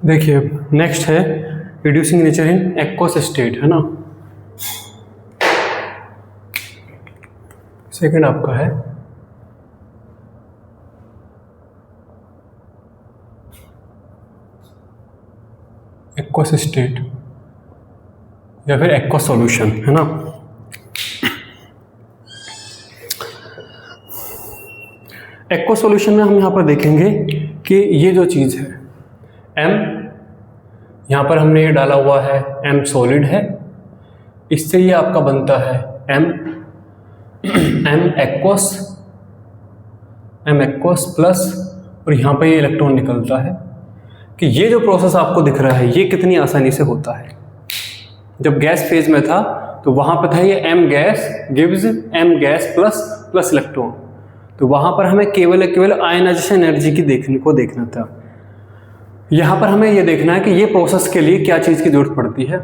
देखिए नेक्स्ट है reducing nature in aqueous state, है ना। सेकंड आपका है एक्वस स्टेट या फिर एक्वस सॉल्यूशन, है ना। एक्वस सॉल्यूशन में हम यहाँ पर देखेंगे कि ये जो चीज़ है M, यहाँ पर हमने ये डाला हुआ है M सॉलिड है, इससे ये आपका बनता है M एक्वस प्लस, और यहाँ पे ये इलेक्ट्रॉन निकलता है। कि ये जो प्रोसेस आपको दिख रहा है ये कितनी आसानी से होता है। जब गैस फेज में था तो वहाँ पे था ये M gas gives M gas plus electron, तो वहाँ पर हमें केवल आयनाइजेशन एनर्जी की देखना था। यहाँ पर हमें ये देखना है कि ये प्रोसेस के लिए क्या चीज़ की जरूरत पड़ती है।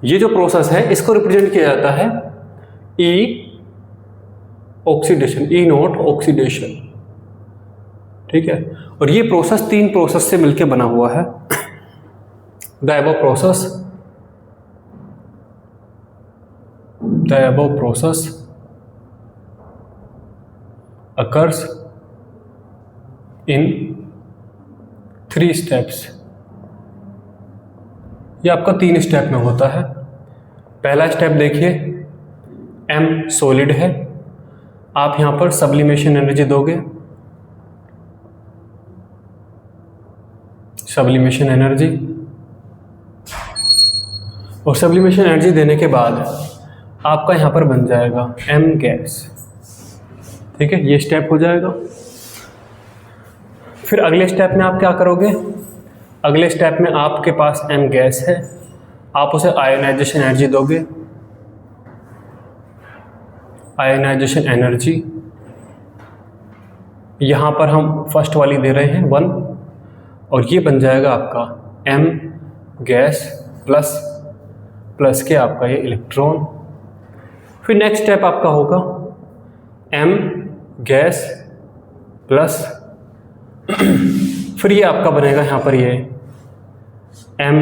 ये जो प्रोसेस है इसको रिप्रेजेंट किया जाता है E oxidation, E not oxidation, ठीक है। और ये प्रोसेस 3 प्रोसेस से मिलकर बना हुआ है। The above process occurs in 3 steps। ये आपका 3 स्टेप में होता है। पहला स्टेप देखिए, M सॉलिड है, आप यहां पर सब्लिमेशन एनर्जी दोगे, सब्लिमेशन एनर्जी, और सब्लिमेशन एनर्जी देने के बाद आपका यहां पर बन जाएगा M गैस, ठीक है। ये स्टेप हो जाएगा। फिर अगले स्टेप में आप क्या करोगे, अगले स्टेप में आपके पास M गैस है, आप उसे आयोनाइजेशन एनर्जी दोगे, आयोनाइजेशन एनर्जी यहाँ पर हम फर्स्ट वाली दे रहे हैं 1, और ये बन जाएगा आपका M गैस प्लस के आपका ये इलेक्ट्रॉन। फिर नेक्स्ट स्टेप आपका होगा M गैस प्लस, फिर ये आपका बनेगा यहाँ पर ये M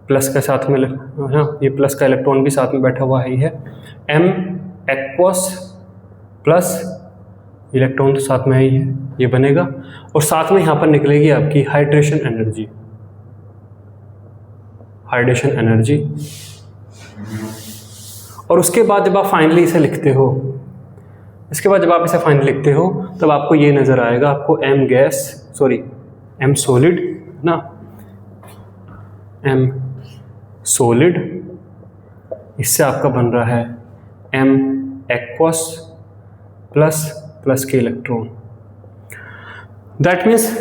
प्लस के साथ में, हाँ ये प्लस का इलेक्ट्रॉन भी साथ में बैठा हुआ है, ये M एक्वस प्लस इलेक्ट्रॉन तो साथ में ही है, ये बनेगा। और साथ में यहाँ पर निकलेगी आपकी हाइड्रेशन एनर्जी। और उसके बाद जब आप फाइनली इसे लिखते हो, तब आपको ये नज़र आएगा, आपको M सॉलिड ना, M सॉलिड, इससे आपका बन रहा है M एक्वस प्लस के electron. That means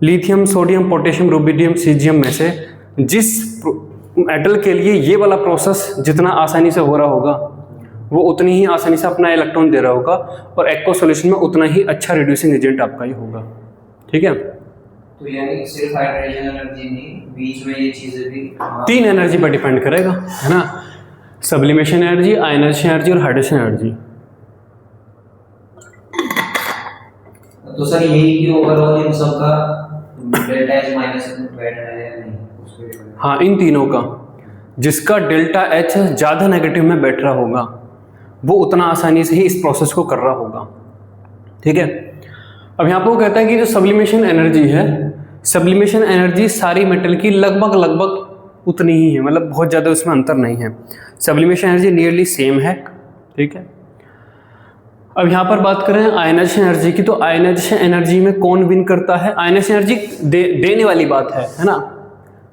lithium, sodium, potassium, rubidium, caesium में से जिस मेटल के लिए ये वाला प्रोसेस जितना आसानी से हो रहा होगा वो उतनी ही आसानी से अपना इलेक्ट्रॉन दे रहा होगा, और एक्वस सॉल्यूशन में उतना ही अच्छा रिड्यूसिंग एजेंट आपका ये होगा, ठीक है। तो यानी सिर्फ हाइड्रोजन एनर्जी नहीं, बीच में ये चीजें भी 3 एनर्जी पर डिपेंड करेगा, है ना, सब्लिमेशन एनर्जी, आयनाइजेशन एनर्जी और हाइड्रेशन एनर्जी। तो सर यही कि ओवरऑल इन सब का डेल्टा एच माइनस बैठ रहा है या नहीं? हाँ, इन तीनों का जिसका डेल्टा एच ज़्यादा नेगेटिव में बैठ रहा होगा वो उतना आसानी से ही इस प्रोसेस को कर रहा होगा, ठीक है। अब यहाँ पर वो कहता है कि जो सब्लिमेशन एनर्जी सारी मेटल की लगभग उतनी ही है, मतलब बहुत ज़्यादा उसमें अंतर नहीं है। सब्लिमेशन एनर्जी नियरली सेम है, ठीक है। अब यहाँ पर बात करें आयनाइजेशन एनर्जी की, तो आयनाइजेशन एनर्जी में कौन विन करता है? आयनाइजेशन एनर्जी देने वाली बात है ना।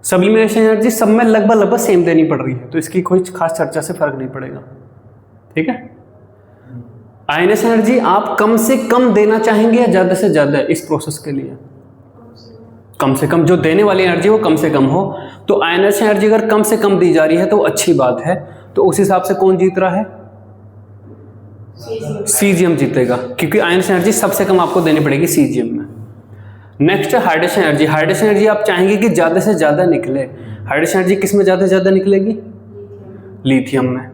सब्लिमेशन एनर्जी सब में लगभग सेम देनी पड़ रही है, तो इसकी कोई खास चर्चा से फर्क नहीं पड़ेगा, ठीक है। आयनाइजेशन एनर्जी आप कम से कम देना चाहेंगे या ज़्यादा से ज़्यादा इस प्रोसेस के लिए? कम से कम, जो देने वाली एनर्जी वो कम से कम हो। तो आयनाइजेशन एनर्जी अगर कम से कम दी जा रही है तो अच्छी बात है, तो उस हिसाब से कौन जीत रहा है? सीजीएम जीतेगा, क्योंकि आयनाइजेशन एनर्जी सबसे कम आपको देनी पड़ेगी सीजीएम में। नेक्स्ट है हाइड्रेशन एनर्जी। हाइड्रेशन एनर्जी आप चाहेंगे कि ज़्यादा से ज़्यादा निकले। हाइड्रेशन एनर्जी किस में ज़्यादा से ज़्यादा निकलेगी? लिथियम में।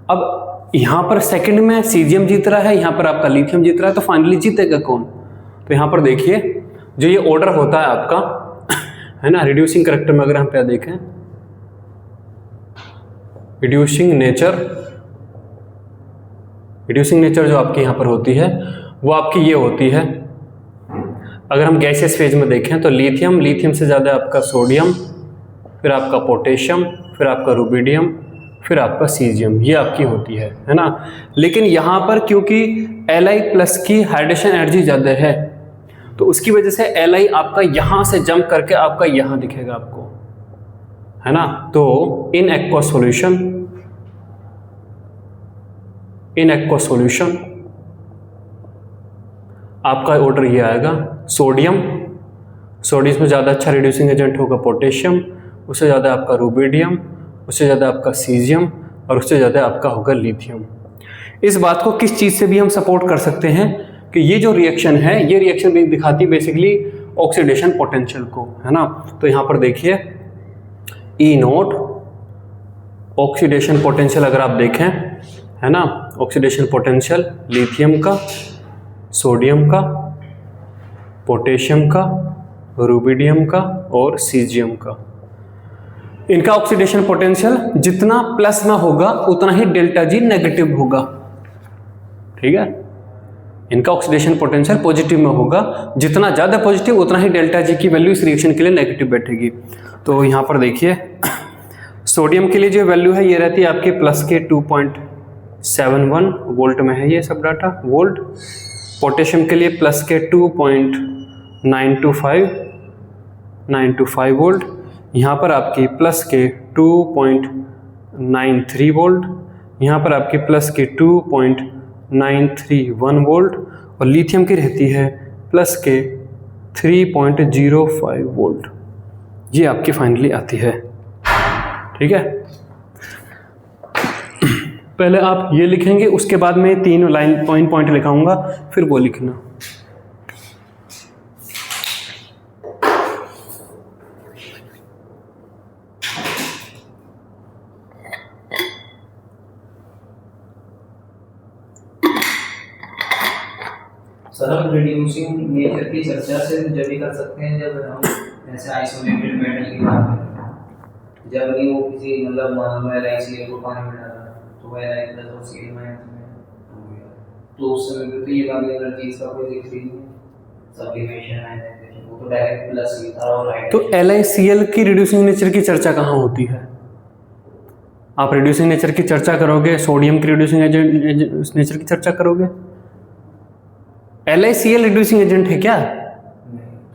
अब यहाँ पर सेकंड में सीजीएम जीत रहा है, यहाँ पर आपका लिथियम जीत रहा है, तो फाइनली जीतेगा कौन? तो यहाँ पर देखिए जो ये ऑर्डर होता है आपका, है ना, रिड्यूसिंग करेक्टर में अगर हम क्या देखें, रिड्यूसिंग नेचर जो आपकी यहाँ पर होती है वो आपकी ये होती है, अगर हम गैसियस फेज में देखें तो लिथियम से ज़्यादा आपका सोडियम, फिर आपका पोटेशियम, फिर आपका रुबिडियम, फिर आपका सीजियम, ये आपकी होती है ना। लेकिन यहाँ पर क्योंकि Li+ की हाइड्रेशन एनर्जी ज़्यादा है तो उसकी वजह से Li आपका यहाँ से जंप करके आपका यहाँ दिखेगा आपको, है ना। तो इन एक्वस सॉल्यूशन आपका ऑर्डर ये आएगा, सोडियम में ज़्यादा अच्छा रिड्यूसिंग एजेंट होगा पोटेशियम, उससे ज़्यादा आपका रुबिडियम, उससे ज़्यादा आपका सीजियम और उससे ज़्यादा आपका होगा लिथियम। इस बात को किस चीज़ से भी हम सपोर्ट कर सकते हैं कि ये जो रिएक्शन है ये रिएक्शन दिखाती है बेसिकली ऑक्सीडेशन पोटेंशियल को, है ना। तो यहाँ पर देखिए E0 ऑक्सीडेशन पोटेंशियल अगर आप देखें, है ना, ऑक्सीडेशन पोटेंशियल लिथियम का, सोडियम का, पोटेशियम का, रुबिडियम का और सीजियम का, इनका ऑक्सीडेशन पोटेंशियल जितना प्लस में होगा उतना ही डेल्टा जी नेगेटिव होगा, ठीक है। इनका ऑक्सीडेशन पोटेंशियल पॉजिटिव में होगा, जितना ज़्यादा पॉजिटिव उतना ही डेल्टा जी की वैल्यू इस रिएक्शन के लिए नेगेटिव बैठेगी। तो यहाँ पर देखिए सोडियम के लिए जो वैल्यू है ये रहती है आपके +2.71 वोल्ट में है ये सब डाटा वोल्ट। पोटेशियम के लिए +2.925 वोल्ट, यहाँ पर आपकी +2.93 वोल्ट, यहाँ पर आपकी +2.931 वोल्ट और लिथियम की रहती है +3.05 वोल्ट। ये आपकी फाइनली आती है, ठीक है। पहले आप ये लिखेंगे, उसके बाद मैं 3 लाइन पॉइंट लिखाऊंगा, फिर वो लिखना। सर हम रिड्यूसिंग नेचर की चर्चा से जब भी कर सकते हैं जब हम ऐसे आइसोलेटेड मेटल की बात करते हैं, जब भी वो किसी मतलब मान लो LiCl को पानी में डाला तो वो Li+ और Cl- में हो गया, तो उस समय पे तो ये वाली एनर्जी का कोई जिक्र ही नहीं, सब्लिमेशन आयनाइजेशन वो तो डायरेक्ट प्लस ही था और राइट। तो LiCl की रिड्यूसिंग नेचर की चर्चा कहाँ होती है? आप रिड्यूसिंग नेचर की चर्चा करोगे, सोडियम की रिड्यूसिंग नेचर की चर्चा करोगे। LiCl रिड्यूसिंग एजेंट है क्या?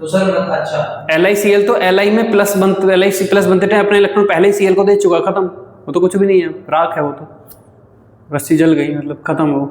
तो सर अच्छा LiCl तो Li में प्लस बनते, Li प्लस बनते थे, अपने इलेक्ट्रॉन पहले ही Cl को दे चुका, खत्म, वो तो कुछ भी नहीं है, राख है, वो तो रस्सी जल गई, मतलब खत्म हो।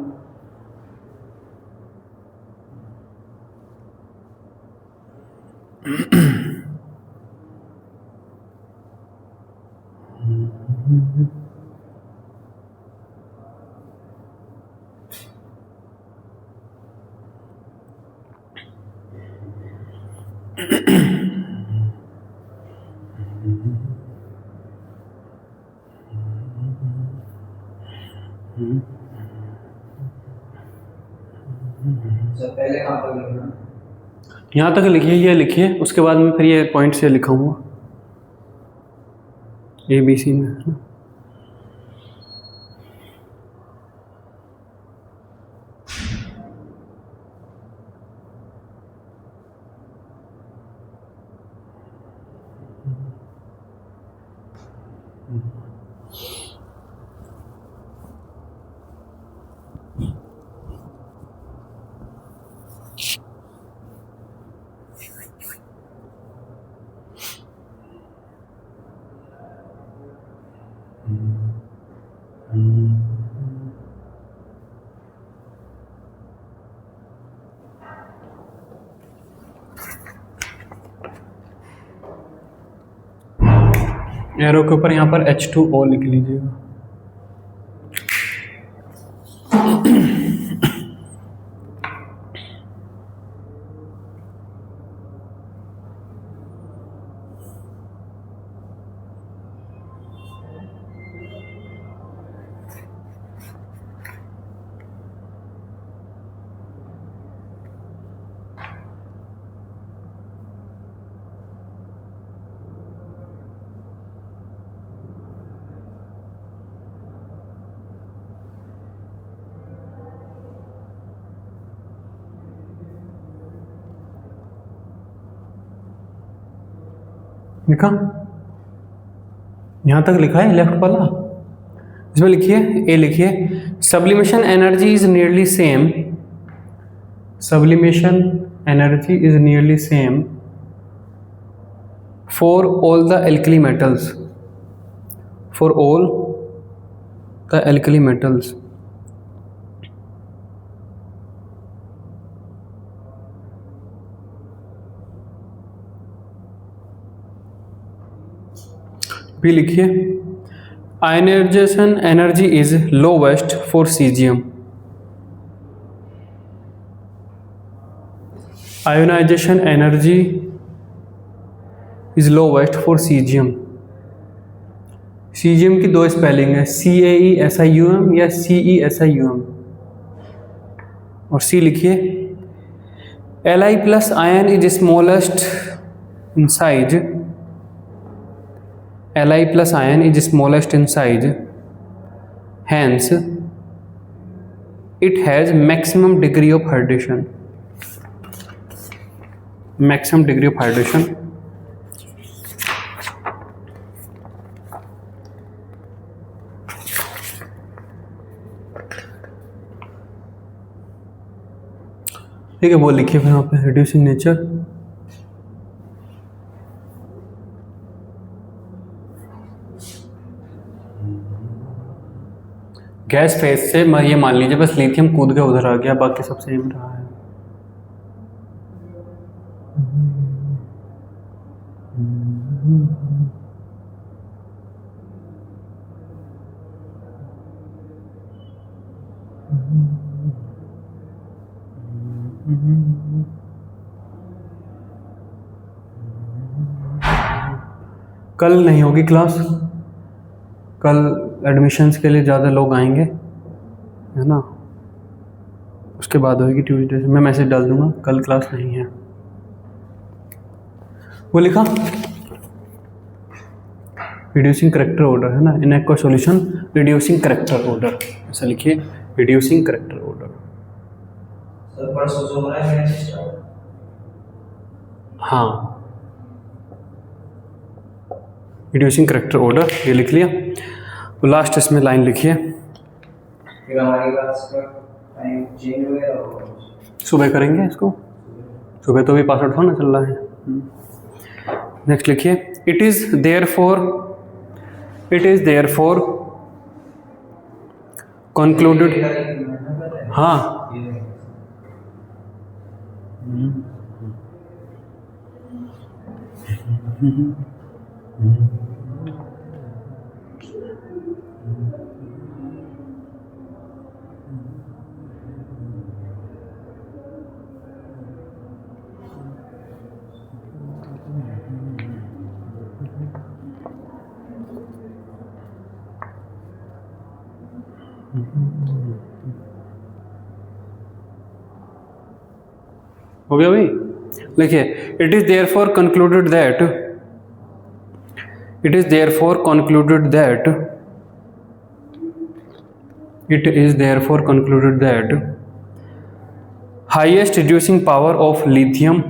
पहले कहाँ पर लिखना? यहाँ तक लिखिए, ये लिखिए, उसके बाद में फिर ये पॉइंट से लिखाऊंगा ABC में। एरो के ऊपर यहाँ पर H2O लिख लीजिएगा। लिखा, यहाँ तक लिखा है लेफ्ट वाला, इसमें लिखिए ए लिखिए, sublimation energy is nearly same, sublimation energy is nearly same for all the alkali metals, for all the alkali metals. भी लिखिए, ionization energy is lowest for caesium, ionization energy is lowest for caesium. Caesium की दो spelling है, CAESIUM या CESIUM। और सी लिखिए, Li plus ion is smallest in size, Li plus ion is smallest in size, hence it has maximum degree of hydration, maximum degree of hydration। ठीक है, वो लिखिए फिर यहाँ पे रिड्यूसिंग नेचर। गैस फेज से ये मान लीजिए बस लिथियम कूद के उधर आ गया, बाकी सब सेम रहा है। कल नहीं होगी क्लास, कल एडमिशन्स के लिए ज़्यादा लोग आएंगे, है ना, उसके बाद होगी ट्यूसडे से। मैं मैसेज डाल दूंगा, कल क्लास नहीं है। वो लिखा, रिड्यूसिंग करेक्टर ऑर्डर है ना, in aqua solution reducing character order, ऐसा लिखिए, रिड्यूसिंग करेक्टर ऑर्डर। सर परसों जो हो रहा है स्टार्ट, हाँ, रिड्यूसिंग करेक्टर ऑर्डर ये लिख लिया। तो लास्ट इसमें लाइन लिखिए, फिर हमारी क्लास का टाइम चेंज हो गया और सुबह करेंगे इसको, सुबह तो भी पास आउट होना चल रहा है। नेक्स्ट लिखिए, it is therefore concluded, हाँ हो गया भाई। देखिए, it is therefore concluded that, it is therefore concluded that, it is therefore concluded that highest reducing power of lithium,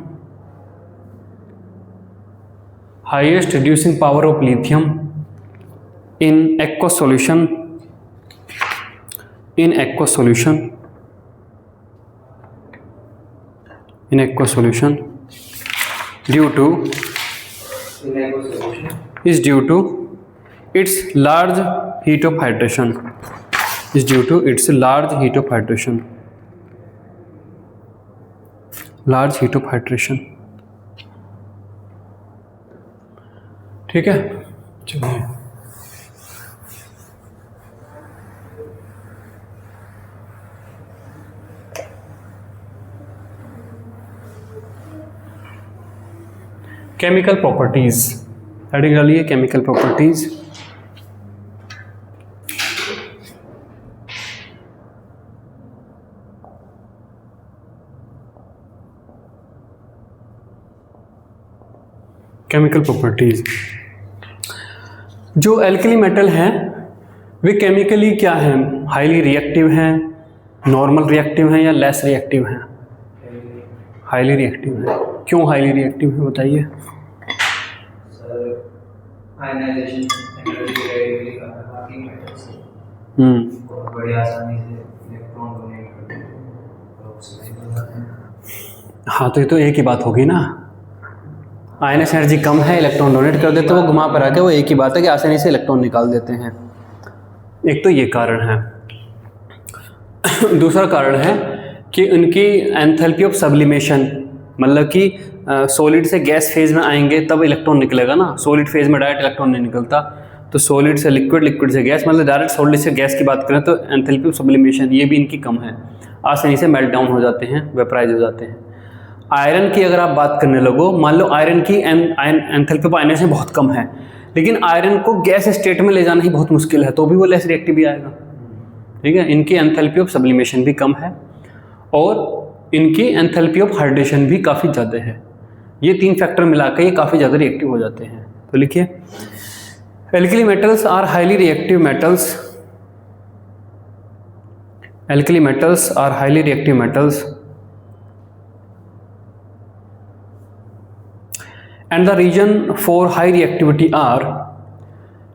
highest reducing power of lithium in aqueous solution, in aqueous solution, in aqueous solution due to is due to its large heat of hydration, is due to its large heat of hydration, large heat of hydration। ठीक है, चलिए chemical properties, heading डालिए chemical properties. Chemical properties, जो alkali metal हैं वे chemically क्या हैं, highly reactive हैं, normal reactive हैं या लेस रिएक्टिव हैं? हाईली रिएक्टिव है। क्यों हाईली रिएक्टिव है बताइए? सर आयनाइजेशन एनर्जी रेडियली कर रहा है, बाकी मेटल्स बहुत बड़ी आसानी से इलेक्ट्रॉन डोनेट करते हैं और ऑक्सीडाइज हो जाते हैं। हाँ, तो ये तो एक ही बात होगी ना, आयनस एनर्जी कम है, इलेक्ट्रॉन डोनेट कर देते, वो घुमा पर आके वो एक ही बात है कि आसानी से इलेक्ट्रॉन निकाल देते हैं। एक तो ये कारण है। दूसरा कारण है कि उनकी एंथैल्पी ऑफ सब्लिमेशन, मतलब कि सॉलिड से गैस फेज में आएंगे तब इलेक्ट्रॉन निकलेगा ना, सॉलिड फेज में डायरेक्ट इलेक्ट्रॉन नहीं निकलता। तो सॉलिड से लिक्विड, लिक्विड से गैस, मतलब डायरेक्ट सॉलिड से गैस की बात करें तो एंथैल्पी ऑफ सब्लिमेशन ये भी इनकी कम है, आसानी से मेल्ट डाउन हो जाते हैं, वेपराइज हो जाते हैं। आयरन की अगर आप बात करने लगो, मान लो आयरन की एंथैल्पी ऑफ आयनाइजेशन बहुत कम है, लेकिन आयरन को गैस स्टेट में ले जाना ही बहुत मुश्किल है, तो भी वो लेस रिएक्टिव भी आएगा। ठीक है, इनकी एंथैल्पी ऑफ सब्लिमेशन भी कम है और इनकी एंथैल्पी ऑफ हाइड्रेशन भी काफ़ी ज़्यादा है। ये तीन फैक्टर मिलाकर ये काफ़ी ज़्यादा रिएक्टिव हो जाते हैं। तो लिखिए, alkali metals are highly reactive metals, alkali metals are highly reactive metals and the reason for high reactivity are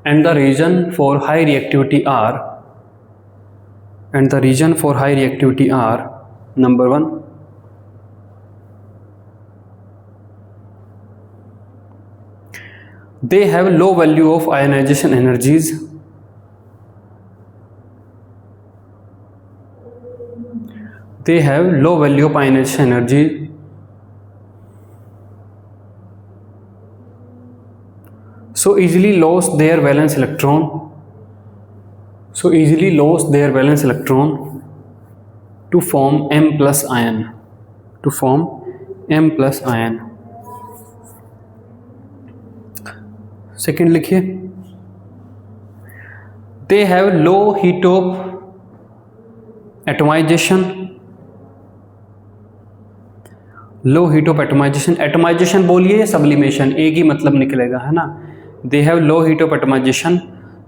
and the reason for high reactivity are and the reason for high reactivity are number 1, they have low value of ionization energies, they have low value of ionization energy, so easily lost their valence electron, so easily lost their valence electron to form M plus ion, to form M plus ion. Second लिखिए, they have low heat of atomization, low heat of atomization, atomization बोलिए या sublimation, एक ही मतलब निकलेगा, है ना। They have low heat of atomization,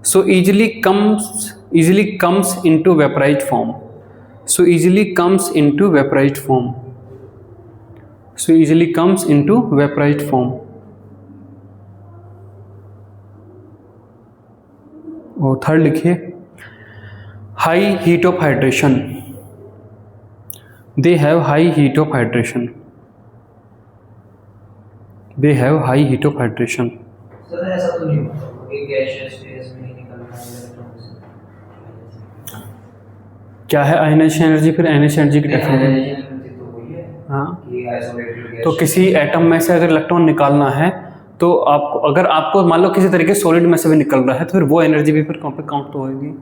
so easily comes into vaporized form, so easily comes into vaporized form, so easily comes into vaporized form. और third लिखिए, high heat of hydration, they have high heat of hydration, they have high heat of hydration. Sir ऐसा तो नहीं होता कि gaseous phase में ही निकलता है इलेक्ट्रॉन से। क्या है आयनाइजेशन एनर्जी? फिर आयनाइजेशन एनर्जी की डेफिनेशन, एनर्जी तो वही है हाँ, कि आइसोलेटेड गैस। तो किसी एटम में से अगर इलेक्ट्रॉन निकालना है तो आपको, अगर आपको मान लो किसी तरीके सॉलिड में से भी निकल रहा है तो फिर वो एनर्जी भी फिर काउंट तो होगी।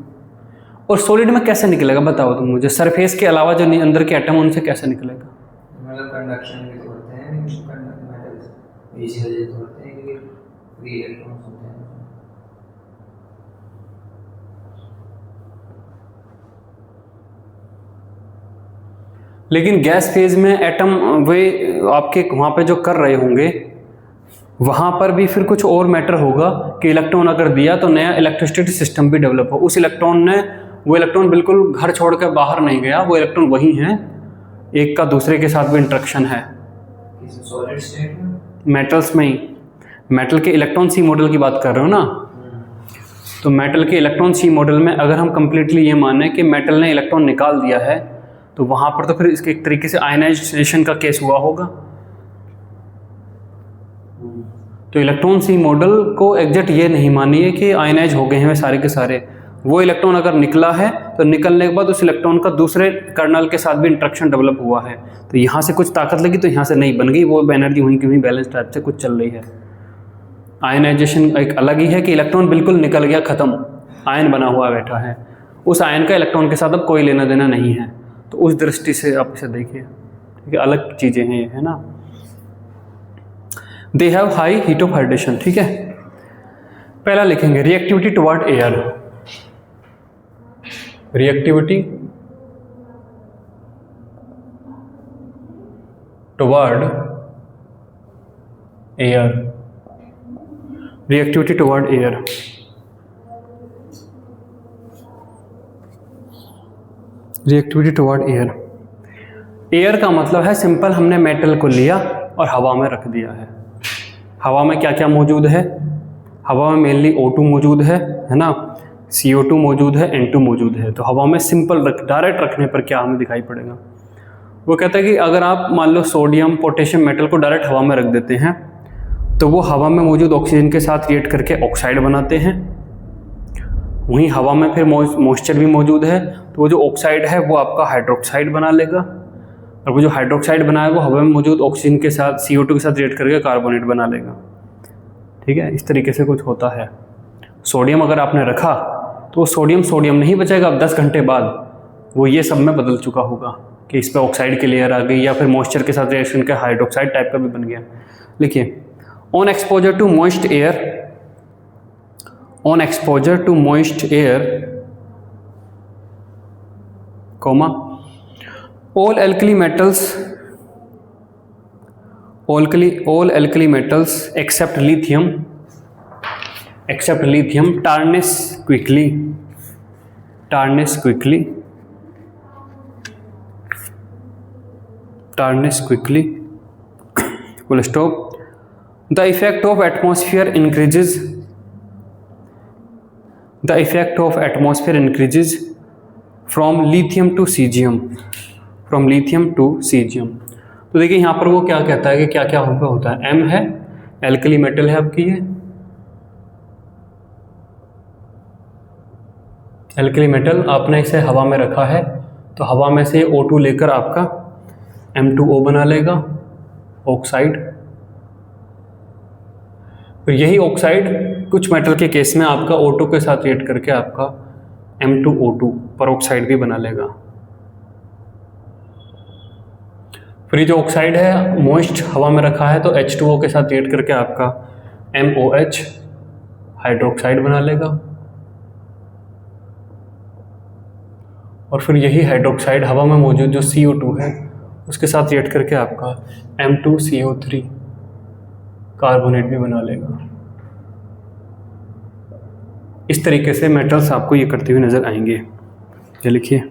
और सॉलिड में कैसे निकलेगा बताओ तुम मुझे, सरफेस के अलावा जो अंदर के एटम उनसे कैसे निकलेगा? मतलब कंडक्शन भी तो होते हैं, मेटल्स इसी वजह से होते हैं कि फ्री इलेक्ट्रॉन्स होते हैं। लेकिन गैस फेज में एटम वे आपके वहाँ पे जो कर रहे होंगे वहाँ पर भी फिर कुछ और मैटर होगा कि इलेक्ट्रॉन अगर दिया तो नया इलेक्ट्रोस्टैटिक सिस्टम भी डेवलप हो। उस इलेक्ट्रॉन ने, वो इलेक्ट्रॉन बिल्कुल घर छोड़ कर बाहर नहीं गया, वो इलेक्ट्रॉन वही है, एक का दूसरे के साथ भी इंट्रैक्शन है। सॉलिड स्टेट में, मेटल्स में ही, मेटल के इलेक्ट्रॉन सी मॉडल की बात कर रहे हो ना, तो मेटल के इलेक्ट्रॉन सी मॉडल में अगर हम कंप्लीटली ये माने कि मेटल ने इलेक्ट्रॉन निकाल दिया है तो वहाँ पर तो फिर इसके एक तरीके से आयनाइजेशन का केस हुआ होगा। तो इलेक्ट्रॉन सी मॉडल को एग्जैक्ट ये नहीं मानिए कि आयनाइज हो गए हैं वे सारे के सारे। वो इलेक्ट्रॉन अगर निकला है तो निकलने के बाद उस इलेक्ट्रॉन का दूसरे कर्नल के साथ भी इंट्रैक्शन डेवलप हुआ है, तो यहाँ से कुछ ताकत लगी तो यहाँ से नहीं बन गई, वो एनर्जी वहीं की वहीं बैलेंस टाइप से कुछ चल रही है। आयनाइजेशन एक अलग ही है कि इलेक्ट्रॉन बिल्कुल निकल गया, ख़त्म, आयन बना हुआ बैठा है, उस आयन का इलेक्ट्रॉन के साथ अब कोई लेना देना नहीं है। तो उस दृष्टि से आप इसे देखिए, ठीक है, अलग चीज़ें हैं ये, है ना। They have high heat of hydration, ठीक है। पहला लिखेंगे reactivity toward air, reactivity toward air, reactivity toward air. Reactivity toward air, air का मतलब है सिंपल, हमने मेटल को लिया और हवा में रख दिया है। हवा में क्या क्या मौजूद है? हवा में मेनली O2 मौजूद है ना, CO2 मौजूद है, N2 मौजूद है। तो हवा में सिंपल डायरेक्ट रखने पर क्या हमें दिखाई पड़ेगा, वो कहता है कि अगर आप मान लो सोडियम पोटेशियम मेटल को डायरेक्ट हवा में रख देते हैं तो वो हवा में मौजूद ऑक्सीजन के साथ रिएक्ट करके ऑक्साइड बनाते हैं। वहीं हवा में फिर मॉइस्चर भी मौजूद है, तो वो जो ऑक्साइड है वो आपका हाइड्रोक्साइड बना लेगा, और वो जो हाइड्रोक्साइड बनाए वो हवा में मौजूद ऑक्सीजन के साथ CO2 के साथ रिएक्ट करके कार्बोनेट बना लेगा। ठीक है, इस तरीके से कुछ होता है। सोडियम अगर आपने रखा तो सोडियम नहीं बचेगा, अब 10 घंटे बाद वो ये सब में बदल चुका होगा कि इस पर ऑक्साइड की लेयर आ गई, या फिर मॉइस्चर के साथ रिएक्शन का हाइड्रोक्साइड टाइप का भी बन गया। लिखिए, on exposure to moist air comma all alkali metals except lithium tarnish quickly full stop. The effect of atmosphere increases from lithium to cesium. तो देखिए यहाँ पर वो क्या कहता है कि क्या क्या होता है। M है, एल्कली मेटल है आपकी, ये एल्कली मेटल आपने इसे हवा में रखा है तो हवा में से O2 लेकर आपका M2O बना लेगा, ऑक्साइड। फिर यही ऑक्साइड कुछ मेटल के केस में आपका O2 के साथ रिएक्ट करके आपका M2O2 परऑक्साइड भी बना लेगा। फिर ये जो ऑक्साइड है मॉइस्ट हवा में रखा है तो H2O के साथ रिएक्ट करके आपका MOH हाइड्रोक्साइड बना लेगा, और फिर यही हाइड्रोक्साइड हवा में मौजूद जो CO2 है उसके साथ रिएक्ट करके आपका M2CO3 कार्बोनेट भी बना लेगा। इस तरीके से मेटल्स आपको ये करते हुए नजर आएंगे। ये लिखिए,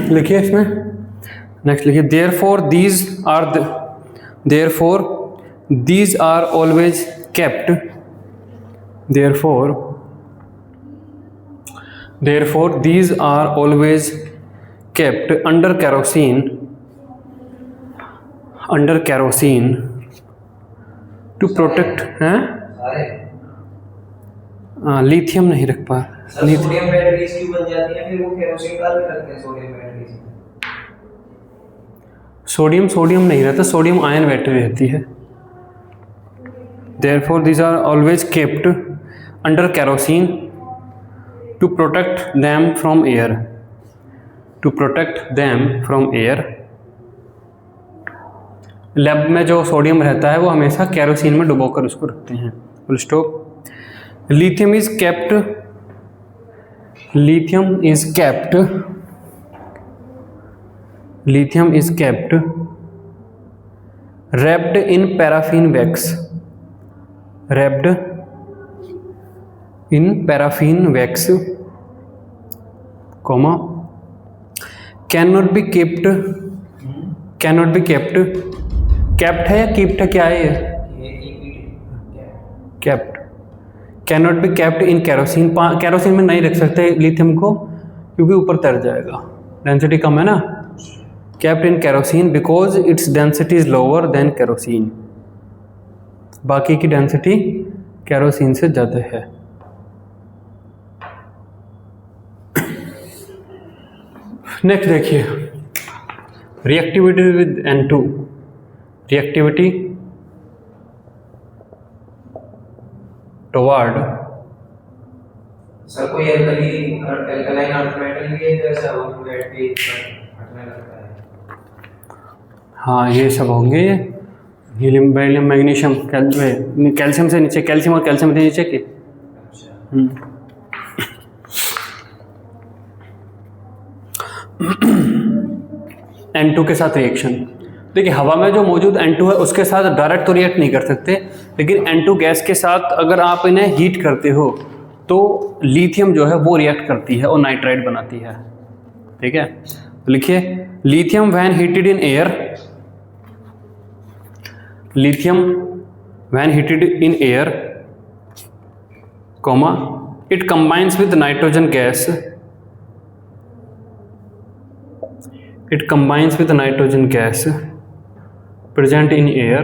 लिखिए इसमें नेक्स्ट लिखिए, therefore these are always kept under kerosene to protect lithium नहीं रख पा, सोडियम बैटरीज क्यों बन जाती हैं, फिर वो केरोसिन डाल के रखते हैं सोडियम बैटरीज। सोडियम नहीं रहता, सोडियम आयन बैटरी रहती है। Therefore these are always kept under kerosene to protect them from air। Lab में जो सोडियम रहता है वो हमेशा केरोसिन में डुबोकर उसको रखते हैं। Full stop. Lithium is kept wrapped in paraffin wax, comma cannot be kept kept है या kept है, क्या है ये kept, cannot be kept in kerosene। Kerosene में नहीं रख सकते लिथियम को क्योंकि ऊपर तर जाएगा, डेंसिटी कम है ना। kept in kerosene because its density is lower than kerosene, बाकी की डेंसिटी केरोसिन से ज़्यादा है। नेक्स्ट देखिए, reactivity with N2, reactivity toward sir कोई एल्कलाइन अर्थ मेटल भी है जैसा वो वेट पे हटने लगता है। हाँ ये सब होंगे, ये हीलियम बेरिलियम मैग्नीशियम कैल्शियम से नीचे, कैल्शियम और कैल्शियम से नीचे के। N2 के साथ रिएक्शन। देखिए हवा में जो मौजूद N2 है उसके साथ डायरेक्ट तो रिएक्ट नहीं कर सकते, लेकिन N2 गैस के साथ अगर आप इन्हें हीट करते हो तो लिथियम जो है वो रिएक्ट करती है और नाइट्राइड बनाती है। ठीक है, तो लिखिए lithium when heated in air, lithium when heated in air, comma it combines with nitrogen gas, it combines with nitrogen gas present in air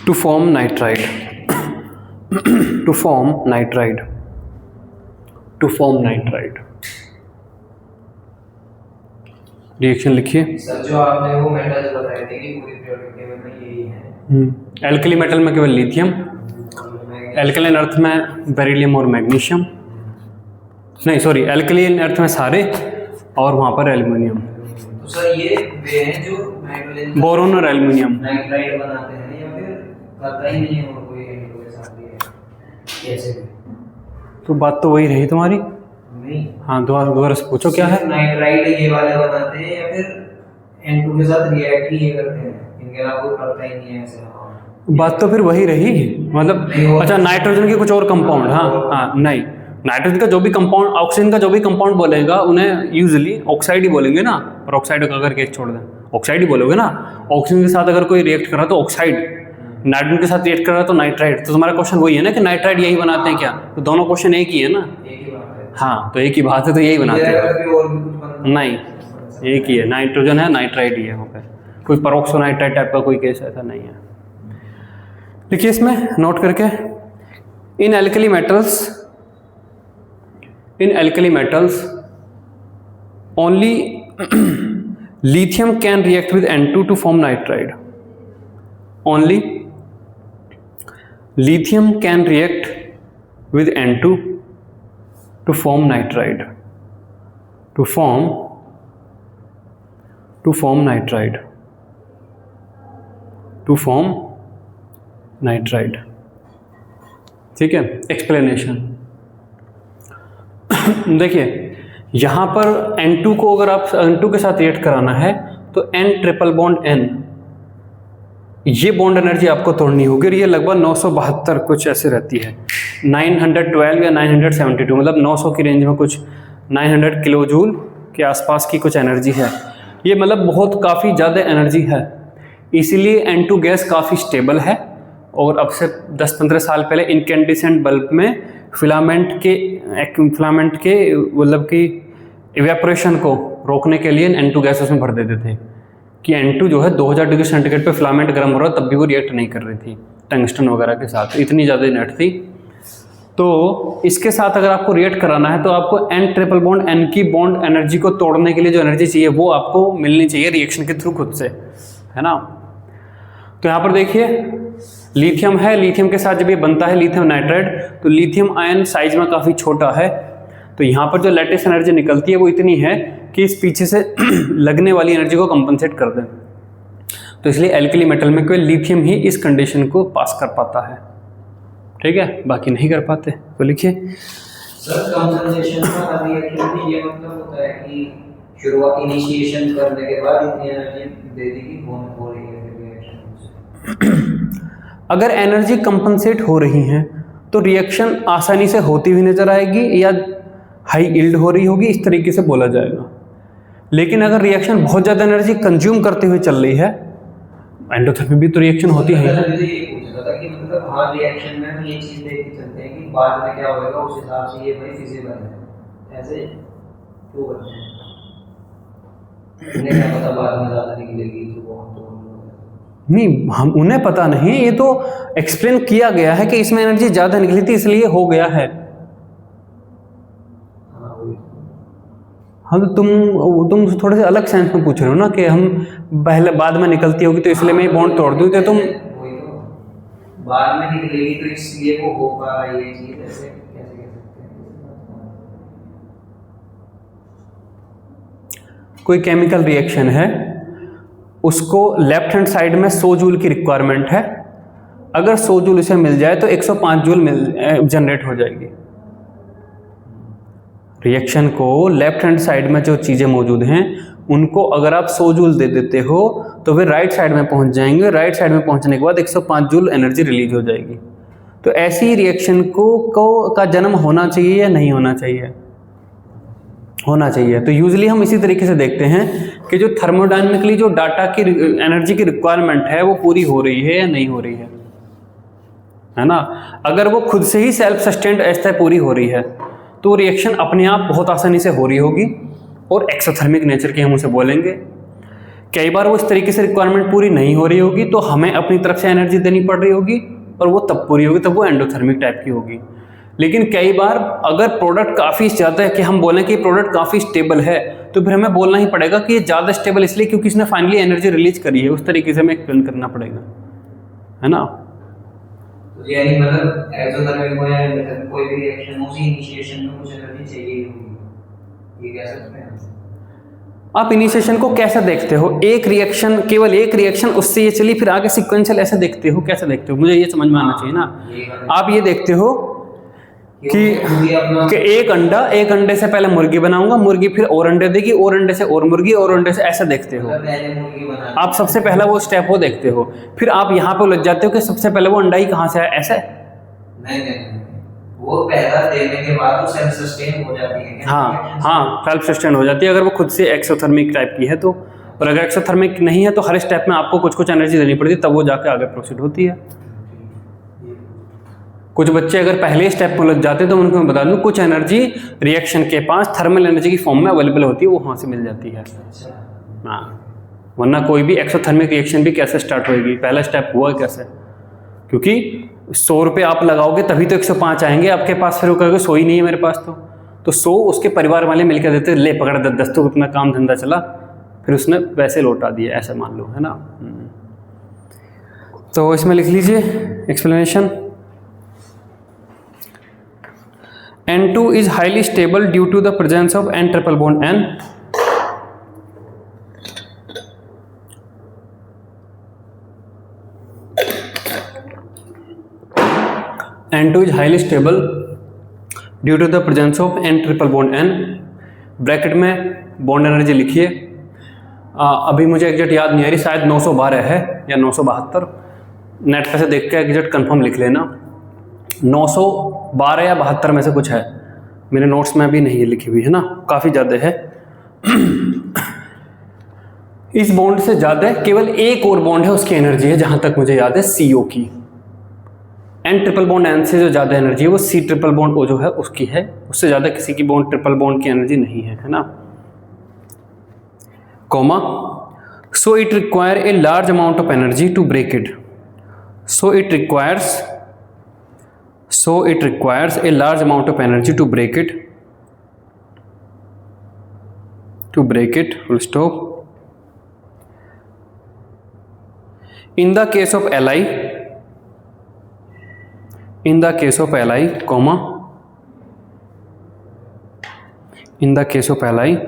to form nitride to form nitride to form nitride। Reaction लिखिए। Sir जो आपने वो metals बताए थे कि पूरी periodic table में यही है। एल्कली मेटल में केवल लिथियम, एल्कलाइन अर्थ में बेरिलियम और मैग्नीशियम, नहीं सॉरी एल्कलाइन अर्थ में सारे और वहाँ पर एल्युमिनियम। तो सर ये वे हैं जो नाइट्रोजन बोरोन और एल्युमिनियम नाइट्राइड बनाते हैं या फिर करता ही नहीं है और कोई N2 के साथ भी है ऐसे भी? तो बात तो वही रही तुम्हारी। नहीं, हाँ दोबारा से पूछो क्या है। नाइट्राइड ये वाले बनाते हैं या फिर N2 के साथ रिएक्ट ही ये करते हैं, इनके अलावा कोई करता ही नहीं है ऐसे? बात तो फिर वही रही, मतलब अच्छा नाइट्रोजन के कुछ और कंपाउंड, हाँ नहीं, नाइट्रोजन का जो भी कंपाउंड, ऑक्सीजन का जो भी कंपाउंड बोलेगा उन्हें यूजुअली ऑक्साइड ही बोलेंगे ना, और ऑक्साइड का अगर केस छोड़ दें ऑक्साइड ही बोलोगे ना। ऑक्सीजन के साथ अगर कोई रिएक्ट कर रहा है तो ऑक्साइड, नाइट्रोजन के साथ रिएक्ट कर रहा है तो नाइट्राइड। तो तुम्हारा क्वेश्चन वही है ना कि नाइट्राइड यही बनाते हैं क्या? तो दोनों क्वेश्चन एक ही है ना। हाँ तो एक ही बात है, तो यही बनाते हैं। नहीं एक ही है, नाइट्रोजन है नाइट्राइड ही है वहाँ पे, कोई परोक्सो नाइट्राइड टाइप का कोई केस ऐसा नहीं है। देखिए इसमें नोट करके, in alkali metals only lithium can react with N2 to form nitride. Only lithium can react with N2 to form nitride. To form nitride. To form nitride. ठीक है, एक्सप्लेनेशन देखिए यहाँ पर N2 को अगर आप N2 के साथ रिएक्ट कराना है तो N ट्रिपल बॉन्ड N, ये बॉन्ड एनर्जी आपको तोड़नी होगी और ये लगभग 972 कुछ ऐसे रहती है, 912 या 972, मतलब 900 की रेंज में कुछ 900 किलो जूल के आसपास की कुछ एनर्जी है। ये मतलब बहुत काफ़ी ज़्यादा एनर्जी है, इसीलिए N2 गैस काफ़ी स्टेबल है। और अब से 10-15 साल पहले इनकैंडिसेंट बल्ब में फिलामेंट के मतलब कि इवेपोरेशन को रोकने के लिए N2 गैस उसमें भर देते थे कि N2 जो है 2000 डिग्री सेंटीग्रेड पे फिलामेंट गर्म हो रहा है तब भी वो रिएक्ट नहीं कर रही थी टंगस्टन वगैरह के साथ, इतनी ज़्यादा नेट थी। तो इसके साथ अगर आपको रिएक्ट कराना है तो आपको N ट्रिपल बॉन्ड N की बॉन्ड एनर्जी को तोड़ने के लिए जो एनर्जी चाहिए वो आपको मिलनी चाहिए रिएक्शन के थ्रू खुद से, है ना। तो यहाँ पर देखिए लिथियम है, लिथियम के साथ जब ये बनता है लिथियम नाइट्राइड तो लिथियम आयन साइज में काफ़ी छोटा है, तो यहाँ पर जो लेटेस्ट एनर्जी निकलती है वो इतनी है कि इस पीछे से लगने वाली एनर्जी को कंपनसेट कर दें। तो इसलिए एल्कली मेटल में केवल लिथियम ही इस कंडीशन को पास कर पाता है, ठीक है, बाकी नहीं कर पाते। तो लिखिए सर कंपनसेशन का अभी ये मतलब होता है कि शुरुआत इनिशिएशन करने के बाद इतनी एनर्जी दे दी कि बॉन्ड हो रही है। अगर एनर्जी कंपनसेट हो रही है तो रिएक्शन आसानी से होती हुई नजर आएगी या हाई यील्ड हो रही होगी, इस तरीके से बोला जाएगा। लेकिन अगर रिएक्शन बहुत ज़्यादा एनर्जी कंज्यूम करते हुए चल रही है, एंडोथर्मी भी तो रिएक्शन होती है। मतलब हर रिएक्शन में हम ये चीज़ देख के चलते हैं कि बाद में क्या होगा उस हिसाब से ये भाई फिजिबल है, ऐसे क्यों करते हैं? उन्हें क्या पता बाद में ज़्यादा निकलेगी तो वो नहीं, हम उन्हें पता नहीं, ये तो एक्सप्लेन किया गया है कि इसमें एनर्जी ज़्यादा निकली थी इसलिए हो गया है। हाँ तो तुम थोड़े से अलग सेंस में पूछ रहे हो ना कि हम पहले बाद में निकलती होगी तो इसलिए मैं बॉन्ड तोड़ दूँ, तो तुम बाद में निकलेगी तो इसलिए वो हो पा रहा है ये चीज़, ऐसे कैसे कह सकते हैं? कोई केमिकल रिएक्शन है उसको लेफ्ट हैंड साइड में 100 जूल की रिक्वायरमेंट है। अगर 100 जूल उसे मिल जाए तो 105 जूल जनरेट हो जाएगी। रिएक्शन को लेफ्ट हैंड साइड में जो चीज़ें मौजूद हैं उनको अगर आप 100 जूल दे देते हो तो वे राइट साइड में पहुंच जाएंगे। राइट साइड में पहुंचने के बाद 105 जूल एनर्जी रिलीज हो जाएगी। तो ऐसी रिएक्शन का जन्म होना चाहिए या नहीं होना चाहिए? होना चाहिए। तो यूजुअली हम इसी तरीके से देखते हैं कि जो थर्मोडायनेमिकली जो डाटा की एनर्जी की रिक्वायरमेंट है वो पूरी हो रही है या नहीं हो रही है ना। अगर वो खुद से ही सेल्फ सस्टेन्ड ऐसा पूरी हो रही है तो रिएक्शन अपने आप बहुत आसानी से हो रही होगी और एक्सोथर्मिक नेचर की हम उसे बोलेंगे। कई बार वो इस तरीके से रिक्वायरमेंट पूरी नहीं हो रही होगी तो हमें अपनी तरफ से एनर्जी देनी पड़ रही होगी और वो तब पूरी होगी, तब वो एंडोथर्मिक टाइप की होगी। लेकिन कई बार अगर प्रोडक्ट काफ़ी ज़्यादा है कि हम बोलें कि प्रोडक्ट काफ़ी स्टेबल है तो फिर हमें बोलना ही पड़ेगा कि ये ज़्यादा स्टेबल इसलिए क्योंकि इसने फाइनली एनर्जी रिलीज करी है। उस तरीके से हमें एक्सप्लेन करना पड़ेगा, है ना। यानी मतलब एक्सोथर्मिक हो या एंडोथर्मिक कोई भी रिएक्शन उसी इनिशिएशन में कुछ एनर्जी चाहिए होगी, ये कह सकते हैं। आप इनिशिएशन को कैसे देखते हो? एक रिएक्शन, केवल एक रिएक्शन, उससे ये चली फिर आगे सीक्वेंशियल ऐसे देखते हो? कैसे देखते हो? मुझे ये समझ में आना चाहिए ना। आप ये देखते हो कि एक अंडे से पहले मुर्गी बनाऊंगा, मुर्गी फिर और अंडे देगी, और अंडे से और मुर्गी, और अंडे से ऐसे देखते हो। आप सबसे पहला वो स्टेप वो देखते हो, फिर आप यहाँ पे उलझ जाते हो कि सबसे पहले वो अंडा ही कहाँ से आया, ऐसे? नहीं, वो पैदा देने के बाद वो सेल्फ सस्टेन हो जाती है। हाँ, सेल्फ सस्टेन हो जाती है अगर वो खुद से एक्सोथर्मिक टाइप की है तो। और अगर एक्सोथर्मिक नहीं है तो हर स्टेप में आपको कुछ एनर्जी देनी पड़ती है, तब वो जाके आगे प्रोसीड होती है। कुछ बच्चे अगर पहले स्टेप में लग जाते हैं तो उनको मैं बता दूं कुछ एनर्जी रिएक्शन के पास थर्मल एनर्जी की फॉर्म में अवेलेबल होती है, वो वहाँ से मिल जाती है। हाँ, वरना कोई भी एक्सोथर्मिक रिएक्शन भी कैसे स्टार्ट होएगी? पहला स्टेप हुआ कैसे? क्योंकि 100 रुपये आप लगाओगे तभी तो 105 आएंगे आपके पास। फिर वो कहोगे 100 ही नहीं है मेरे पास तो 100 उसके परिवार वाले मिलकर देते, ले पकड़ 10 तो अपना काम धंधा चला, फिर उसने वैसे लौटा दिया, ऐसा मान लो, है ना। तो इसमें लिख लीजिए explanation. N2 is highly stable due to the presence of N triple bond N. N2 is highly stable due to the presence of N triple bond N. Bracket में बॉन्ड एनर्जी लिखिए। अभी मुझे एग्जैक्ट याद नहीं आ रही, शायद 912 है या 972। नेट पे से देख के एग्जैक्ट कंफर्म लिख लेना। 912 या 72 में से कुछ है, मेरे नोट्स में अभी नहीं लिखी हुई है ना, काफ़ी ज़्यादा है। इस बॉन्ड से ज़्यादा केवल एक और बॉन्ड है, उसकी एनर्जी है जहाँ तक मुझे याद है CO की। N ट्रिपल बॉन्ड N से जो ज़्यादा एनर्जी है वो C ट्रिपल बॉन्ड O जो है उसकी है, उससे ज़्यादा किसी की बॉन्ड ट्रिपल बॉन्ड की एनर्जी नहीं है ना। Comma, so it require a large amount of energy to break it. So it requires a large amount of energy to break it. Full stop. In the case of Li, comma, in the case of Li,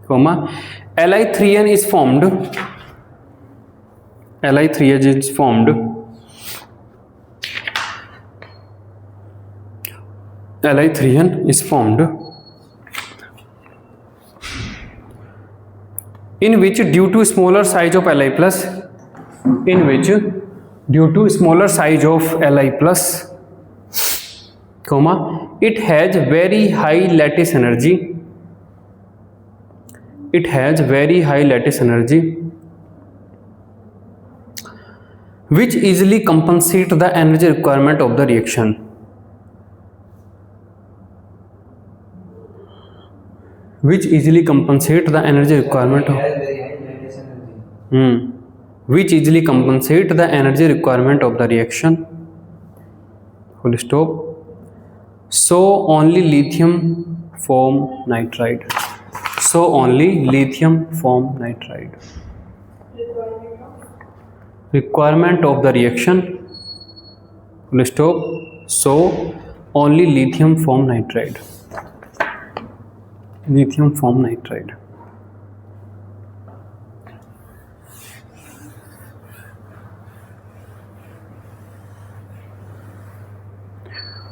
comma, Li3N is formed. Li3N is formed. Li3N is formed in which due to smaller size of Li plus, comma, it has very high lattice energy. Which easily compensate the energy requirement of the reaction. Which easily compensate the energy requirement of which easily compensate the energy requirement of the reaction. Full stop. So only lithium form nitride. Requirement of the reaction. Full stop. So only lithium form nitride.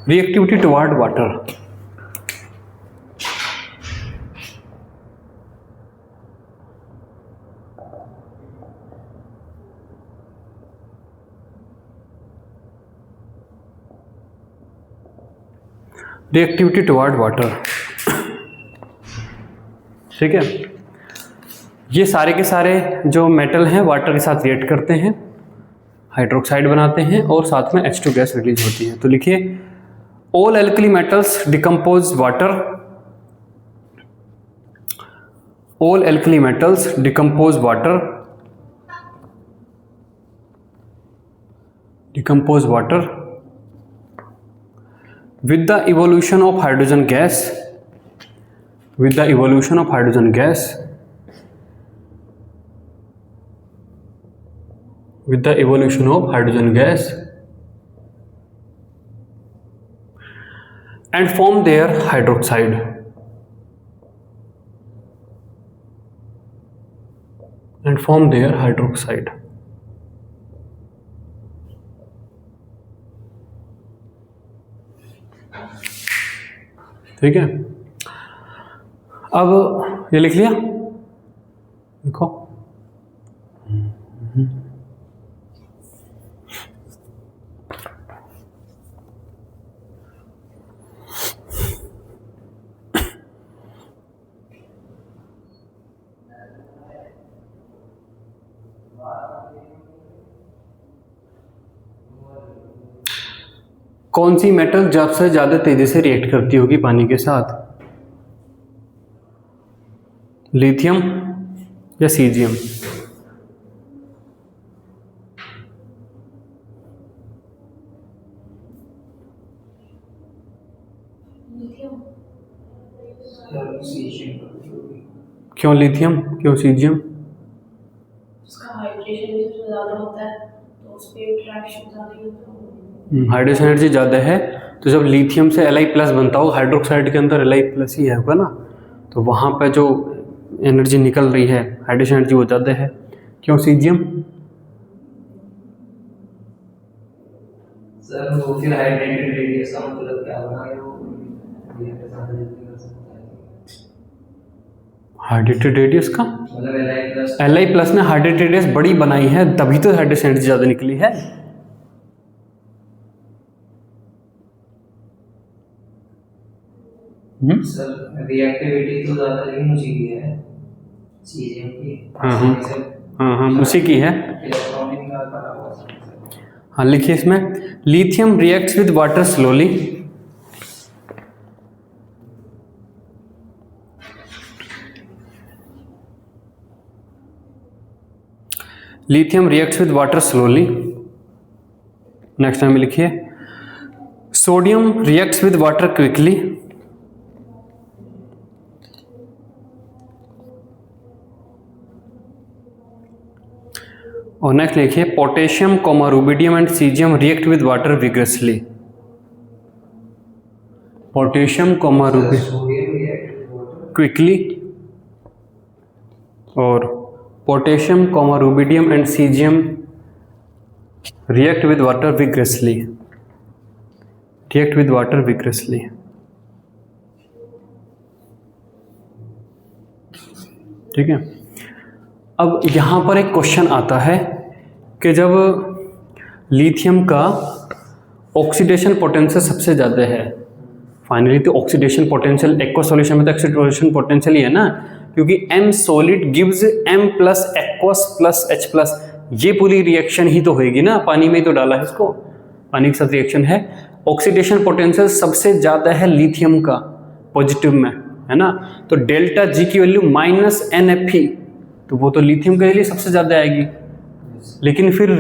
reactivity toward water. Reactivity toward water, ठीक है। ये सारे के सारे जो metal हैं water के साथ रिएक्ट करते हैं, हाइड्रोक्साइड बनाते हैं और साथ में H2 गैस रिलीज होती है। तो लिखिए all alkali metals decompose water, all alkali metals decompose water, decompose water with the evolution of hydrogen gas, with the evolution of hydrogen gas, with the evolution of hydrogen gas, and form their hydroxide, and form their hydroxide. ठीक है। अब ये लिख लिया, देखो कौन सी metal सबसे ज्यादा तेजी से रिएक्ट करती होगी पानी के साथ? लिथियम या सीजियम? क्यों लिथियम, क्यों सीजियम? उसका हाइड्रेशन जो ज़्यादा होता है तो उस पे इंटरेक्शन ज़्यादा होता है। हाइड्रोजन एनर्जी ज़्यादा है तो जब लिथियम से Li+ बनता हो, हाइड्रोक्साइड के अंदर Li+ ही है होगा ना, तो वहाँ पे जो एनर्जी निकल रही है हाइड्रोजन एनर्जी वो ज़्यादा है। क्यों सीजियम? सर वो फिर हाइड्रेटेड रेडियस का मतलब क्या होगा? वो ये ज़्यादा जल्दी कर सकता है। हाइड्रेटेड रेडियस का मतलब Li+ ने हाइड्रेटेड रेडियस बड़ी बनाई है, तभी तो हाइड्रोजन एनर्जी ज़्यादा निकली है। सर रिएक्टिविटी तो ज़्यादा लेकिन उसी की है, सीजियम की। हाँ उसी की है। इलेक्ट्रॉनिक का पता हुआ। हाँ लिखिए इसमें, lithium reacts with water slowly, lithium reacts with water slowly. Next time लिखिए, sodium reacts with water quickly, और नेक्स्ट लिखिए, potassium comma rubidium and caesium react with water vigorously. Potassium comma rubidium quickly और potassium comma rubidium and caesium react with water vigorously, react with water vigorously. ठीक है। अब यहाँ पर एक question आता है कि जब लिथियम का ऑक्सीडेशन पोटेंशियल सबसे ज़्यादा है, फाइनली तो ऑक्सीडेशन पोटेंशियल एक्वा सॉल्यूशन में तो ऑक्सीडेशन पोटेंशियल ही है ना, क्योंकि M solid gives M plus aqueous plus H+, ये पूरी रिएक्शन ही तो होगी ना, पानी में ही तो डाला है इसको, पानी के साथ रिएक्शन है। ऑक्सीडेशन पोटेंशियल सबसे ज़्यादा है लिथियम का पॉजिटिव में, है ना, तो डेल्टा G की वैल्यू -NFe, तो वो तो लिथियम के लिए सबसे ज़्यादा आएगी। लेकिन फिर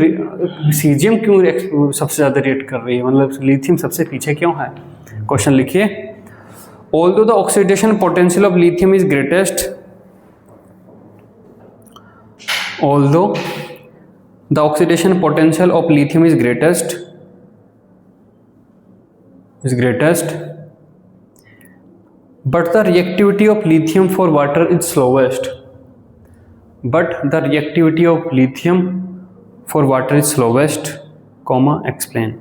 सीजियम क्यों सबसे ज़्यादा रिएक्ट कर रही है, मतलब लिथियम सबसे पीछे क्यों है? क्वेश्चन लिखिए, although the oxidation potential of lithium is greatest, although the oxidation potential of lithium is greatest, but the reactivity of lithium for water is slowest, but the reactivity of lithium for water is slowest, comma explain।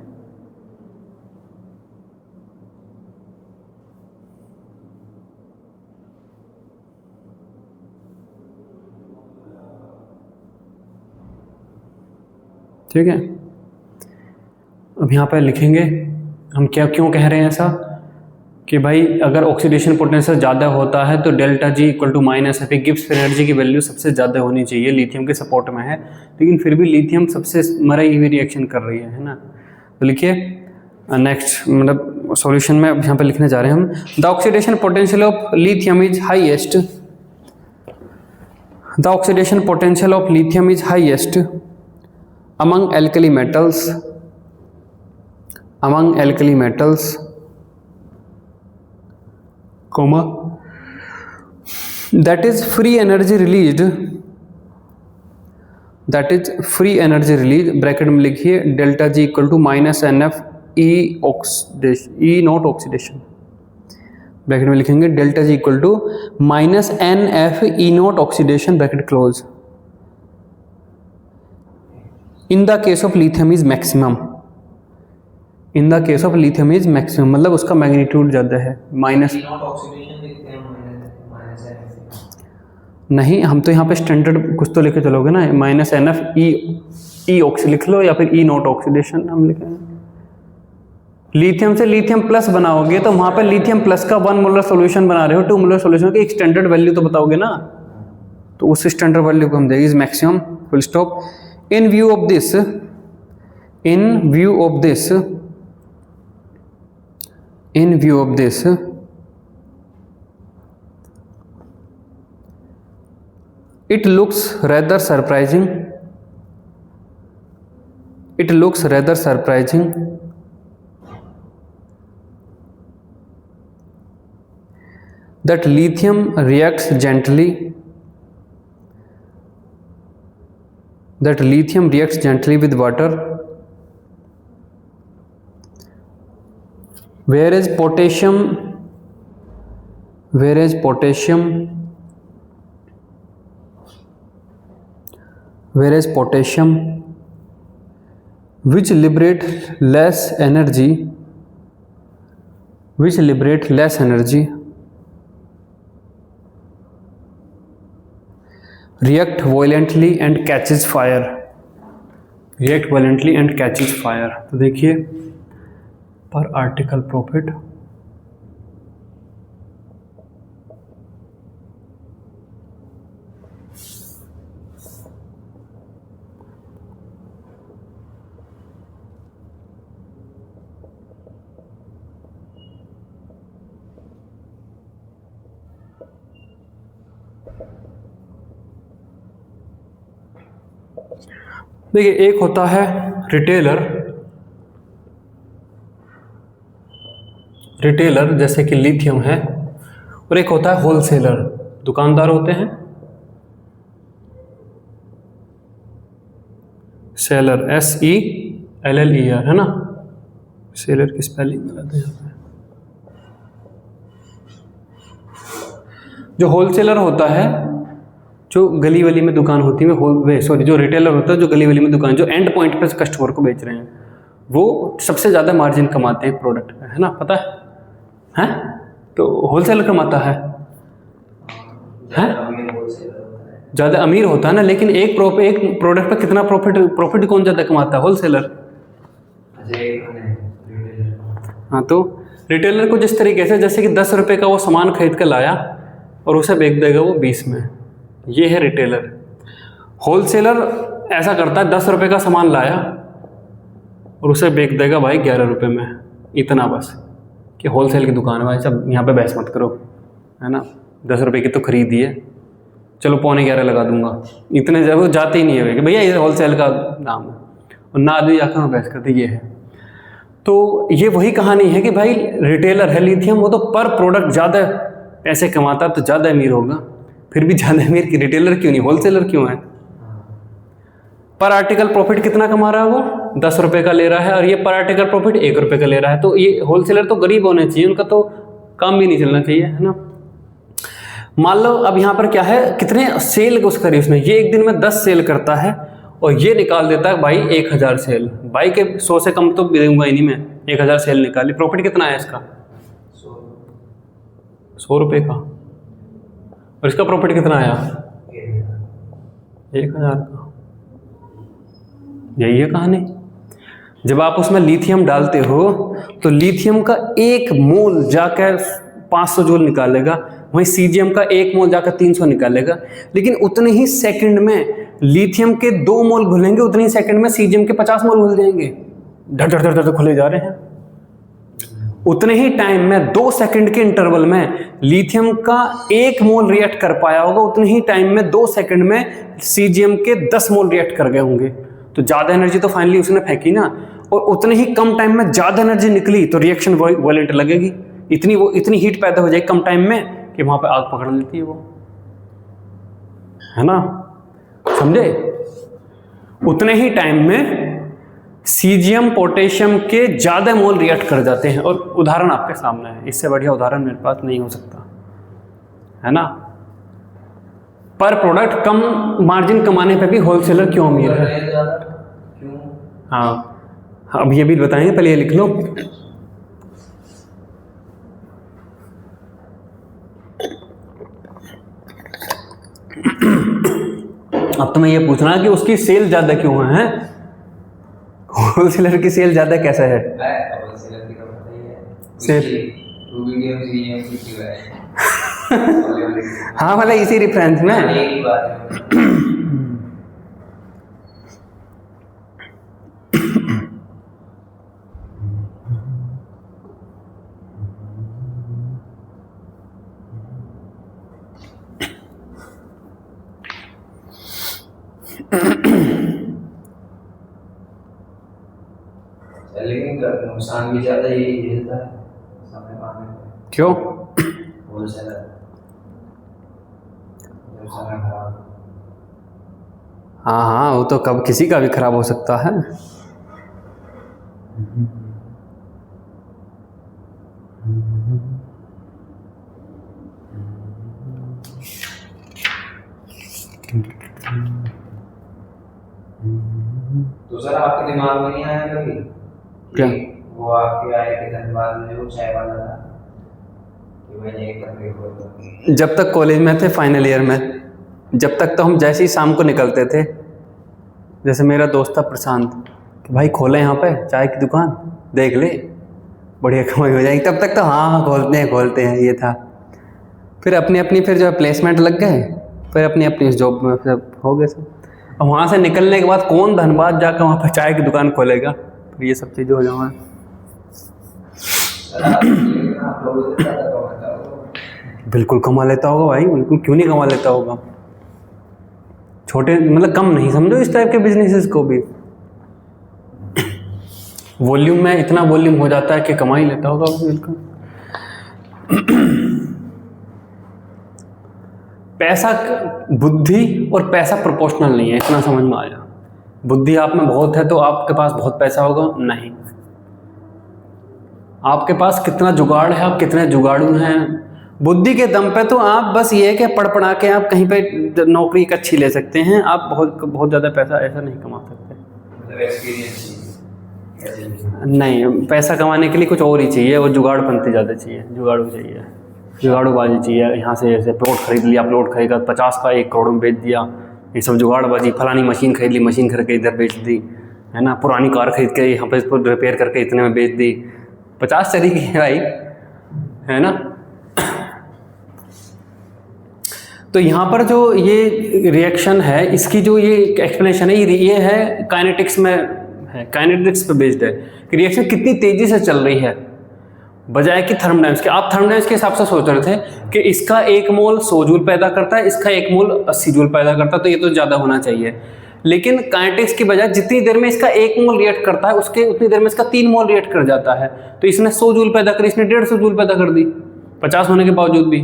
ठीक है। अब यहाँ पर लिखेंगे हम क्यों कह रहे हैं ऐसा कि भाई अगर ऑक्सीडेशन पोटेंशियल ज़्यादा होता है तो delta G equal to minus F, Gibbs energy की वैल्यू सबसे ज़्यादा होनी चाहिए, लिथियम के सपोर्ट में है, लेकिन फिर भी लिथियम सबसे मरी हुई रिएक्शन कर रही है ना। तो लिखिए नेक्स्ट मतलब सॉल्यूशन में अब यहाँ पे लिखने जा रहे हैं हम, the oxidation potential of lithium is highest, the oxidation potential of lithium is highest among alkali metals, comma, that is free energy released, bracket में लिखिए delta G equal to minus N F E naught oxidation, bracket में लिखेंगे delta G equal to minus N F E naught oxidation, bracket close, in the case of lithium is maximum, in the case of lithium is maximum मतलब उसका magnitude ज़्यादा है, minus नहीं, हम तो यहाँ पे स्टैंडर्ड कुछ तो लेके चलोगे ना, minus N F E oxy लिख लो या फिर ई नॉट ऑक्सीडेशन हम लिखेंगे। लिथियम से लिथियम प्लस बनाओगे तो वहाँ पे लिथियम प्लस का 1 मोलर सॉल्यूशन बना रहे हो, 2 मोलर सॉल्यूशन की एक स्टैंडर्ड वैल्यू तो बताओगे ना, तो उस स्टैंडर्ड वैल्यू को हम देंगे is maximum, full stop. In view of this, it looks rather surprising that lithium reacts gently with water, whereas potassium which liberate less energy react violently and catches fire, तो देखिए पर article profit देखिए, एक होता है retailer जैसे कि lithium है, और एक होता है होलसेलर, दुकानदार होते हैं, सेलर SELLER है ना, सेलर की स्पेलिंग गलत है यहाँ पे। जो होलसेलर होता है जो गली वली में दुकान होती है, जो रिटेलर होता है जो गली वली में दुकान, जो एंड पॉइंट पे कस्टमर को बेच रहे हैं, वो सबसे ज़्यादा मार्जिन कमाते हैं प्रोडक्ट का, है ना, पता है? तो होलसेलर कमाता है ज़्यादा अमीर होता है ना, लेकिन एक प्रोडक्ट पर कितना प्रॉफिट कौन ज़्यादा कमाता है? होलसेलर। हाँ, तो रिटेलर को जिस तरीके से, जैसे कि 10 रुपये का वो सामान खरीद कर लाया और उसे बेच देगा वो 20 में, ये है रिटेलर। होलसेलर ऐसा करता है 10 रुपये का सामान लाया और उसे बेच देगा भाई 11 रुपये में, इतना बस कि होलसेल की दुकान है भाई, सब यहाँ पे बहस मत करो, है ना, 10 रुपये की तो खरीदी है, चलो 11.25 लगा दूंगा, इतने जब वो जाते ही नहीं है कि भैया ये होलसेल का दाम है, और ना आदमी जाकर बहस करते ये है। तो ये वही कहानी है कि भाई रिटेलर है लिथियम, वो तो पर प्रोडक्ट ज़्यादा पैसे कमाता तो ज़्यादा अमीर होगा, फिर भी ज़्यादा अमीर की रिटेलर क्यों नहीं, होलसेलर क्यों है? पर आर्टिकल प्रॉफिट कितना कमा रहा है वो? 10 रुपये का ले रहा है, और ये पर आर्टिकल प्रॉफिट 1 रुपये का ले रहा है। तो ये होलसेलर तो गरीब होने चाहिए, उनका तो काम भी नहीं चलना चाहिए, है ना। मान लो अब यहाँ पर क्या है, कितने सेल उस करी उसने, ये एक दिन में 10 सेल करता है और ये निकाल देता है भाई 1000 सेल, भाई के 100 से कम तो दूंगा ही नहीं मैं, 1000 सेल निकाली, प्रॉफिट कितना है इसका? 100 रुपये का, और इसका प्रॉफिट कितना आया? 1000 का। यही है कहानी। जब आप उसमें लिथियम डालते हो तो लिथियम का 1 मोल जाकर 500 जूल निकालेगा, वहीं सीजियम का 1 मोल जाकर 300 निकालेगा। लेकिन उतने ही सेकंड में लिथियम के 2 मोल घुलेंगे, उतने ही सेकंड में सीजियम के 50 मोल घुल जाएंगे। धड़ धड़ धड़ धड़ खुले जा रहे हैं। उतने ही टाइम में 2 सेकंड के इंटरवल में लिथियम का 1 मोल रिएक्ट कर पाया होगा, उतने ही टाइम में 2 सेकंड में सीजियम के 10 मोल रिएक्ट कर गए होंगे। तो ज़्यादा एनर्जी तो फाइनली उसने फेंकी ना, और उतने ही कम टाइम में ज़्यादा एनर्जी निकली तो रिएक्शन वॉलेंट लगेगी। इतनी हीट पैदा हो जाएगी कम टाइम में कि वहाँ पे आग पकड़ लेती है वो, है ना, समझे। उतने ही टाइम में सीजियम पोटेशियम के ज़्यादा मोल रिएक्ट कर जाते हैं, और उदाहरण आपके सामने है। इससे बढ़िया उदाहरण मेरे पास नहीं हो सकता, है ना। पर प्रोडक्ट कम मार्जिन कमाने पे भी होलसेलर क्यों अमीर है? क्यों? हाँ, अब ये भी बताएंगे, पहले ये लिख लो। अब तुम्हें ये पूछना कि उसकी सेल ज्यादा क्यों है? होलसेलर की सेल ज्यादा कैसे है? होलसेलर की तो पता ही है। सेल वीडियो में क्यों है? हाँ, मतलब इसी रेफरेंस में एक ही बात है। लेकिन नुकसान भी ज्यादा यही झेलता है समय पाने में। क्यों? होलसेलर जब समय खराब। हाँ हाँ, वो तो कब किसी का भी खराब हो सकता है। तो सर आपके दिमाग में नहीं आया कभी क्या? वो आपके आए थे धनबाद में जो चाय वाला था कि मैंने एक कमरे खोल। जब तक कॉलेज में थे फाइनल ईयर में, जब तक तो हम जैसे ही शाम को निकलते थे, जैसे मेरा दोस्त था प्रशांत कि भाई खोले यहाँ पे चाय की दुकान, देख ले बढ़िया कमाई हो जाएगी, तब तक तो हाँ खोलते हैं ये था। फिर अपनी फिर जो है प्लेसमेंट लग गए, फिर अपनी जॉब में फिर हो गए सब। अब वहाँ से निकलने के बाद कौन धनबाद जाकर वहाँ पर चाय की दुकान खोलेगा? फिर ये सब चीज़ें हो जाऊँगा। बिल्कुल कमा लेता होगा भाई, बिल्कुल क्यों नहीं कमा लेता होगा। छोटे मतलब कम नहीं समझो इस टाइप के बिजनेसेस को भी। वॉल्यूम में इतना वॉल्यूम हो जाता है कि कमा ही लेता होगा बिल्कुल। पैसा, बुद्धि और पैसा प्रोपोर्शनल नहीं है, इतना समझ में आया। बुद्धि आप में बहुत है तो आपके पास बहुत पैसा होगा, नहीं। आपके पास कितना जुगाड़ है, आप कितने जुगाड़ू हैं। बुद्धि के दम पे तो आप बस ये है कि पढ़ के आप कहीं पे नौकरी एक अच्छी ले सकते हैं, आप बहुत ज़्यादा पैसा ऐसा नहीं कमा सकते। मतलब एक्सपीरियंस नहीं, पैसा कमाने के लिए कुछ और ही चाहिए, वो जुगाड़पंती ज़्यादा चाहिए, जुगाड़ू चाहिए, जुगाड़ूबाजी चाहिए। यहाँ से जैसे प्लॉट खरीद लिया, प्लॉट खरीदा 50 का 1 करोड़ में बेच दिया, ये सब जुगाड़बाजी। फलानी मशीन खरीद ली, मशीन खरीद के इधर बेच दी, है ना। पुरानी कार खरीद के यहाँ पे इसको रिपेयर करके इतने में बेच दी। 50 तरीके है भाई, है ना। तो यहाँ पर जो ये रिएक्शन है, इसकी जो ये एक्सप्लेनेशन है, ये है काइनेटिक्स में है, काइनेटिक्स पे बेस्ड है कि रिएक्शन कितनी तेजी से चल रही है बजाय कि थर्मोडायनामिक्स के। आप थर्मोडायनामिक्स के हिसाब से सोच रहे थे कि इसका 1 मोल 100 जूल पैदा करता है, इसका 1 मोल 80 जूल पैदा करता है, तो ये तो ज़्यादा होना चाहिए। लेकिन काइनेटिक्स की बजाय जितनी देर में इसका 1 मोल रिएक्ट करता है, उसके उतनी देर में इसका 3 मोल रिएक्ट कर जाता है। तो इसने 100 जूल पैदा करी, इसने 150 जूल पैदा कर दी 50 होने के बावजूद भी।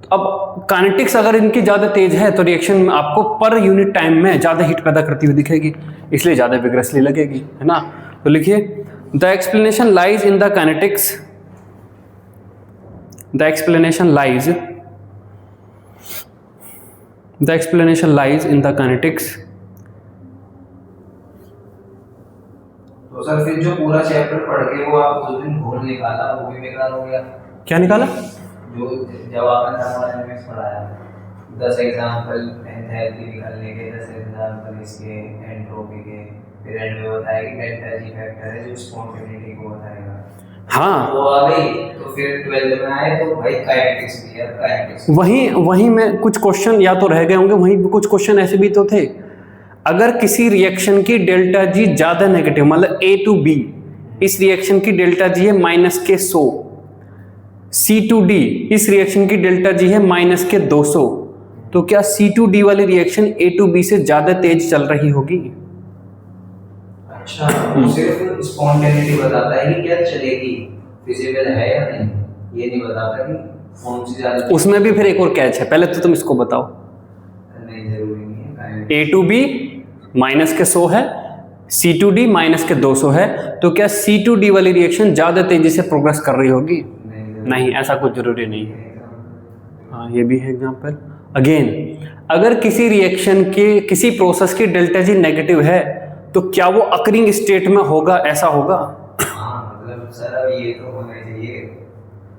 तो अब काइनेटिक्स अगर इनकी ज़्यादा तेज है तो रिएक्शन में आपको पर यूनिट टाइम में ज़्यादा हीट पैदा करती हुई दिखेगी, इसलिए ज़्यादा विग्रेसली लगेगी, है ना। तो लिखिए, the explanation lies in the kinetics, the explanation lies in the kinetics. तो सर फिर जो पूरा चैप्टर पढ़ के वो आप उस दिन घोल निकाला, वो भी बेकार हो गया। क्या निकाला? जो जब आपने थर्मोडायनामिक्स पढ़ाया, 10 एग्जाम्पल एंथैल्पी निकालने के, 10 एग्जाम्पल इसके एंट्रोपी के, फिर एंड में बताया कि डेल्टा जी फैक्टर है जो स्पॉन्टेनिटी को बताएगा। हाँ, वो आ गई तो फिर 12th में आए तो भाई काइनेटिक्स भी है, काइनेटिक्स वहीं में कुछ क्वेश्चन या तो रह गए होंगे, वहीं कुछ क्वेश्चन ऐसे भी तो थे। अगर किसी रिएक्शन की डेल्टा जी ज्यादा नेगेटिव, मतलब A to B, इस रिएक्शन की डेल्टा जी है -100, C to D इस रिएक्शन की डेल्टा जी है -200, तो क्या C to D वाली रिएक्शन A to B से ज्यादा तेज चल रही होगी? अच्छा, वो सिर्फ स्पॉन्टेनिटी बताता है कि क्या चलेगी, फिजिबल है या नहीं, ये नहीं बताता कि कौन सी ज्यादा। उसमें भी फिर एक और कैच है, पहले तो तुम इसको बताओ। नहीं, जरूरी नहीं है। A to B -100 है, C to D -200 है, तो क्या C to D वाली रिएक्शन ज्यादा तेजी से प्रोग्रेस कर रही होगी? नहीं, ऐसा कुछ जरूरी नहीं है। हाँ, ये भी है एग्जाम्पल। अगेन, अगर किसी रिएक्शन के किसी प्रोसेस की डेल्टा जी नेगेटिव है तो क्या वो अकरिंग स्टेट में होगा, ऐसा होगा? हाँ, मतलब सर अब ये तो होना चाहिए,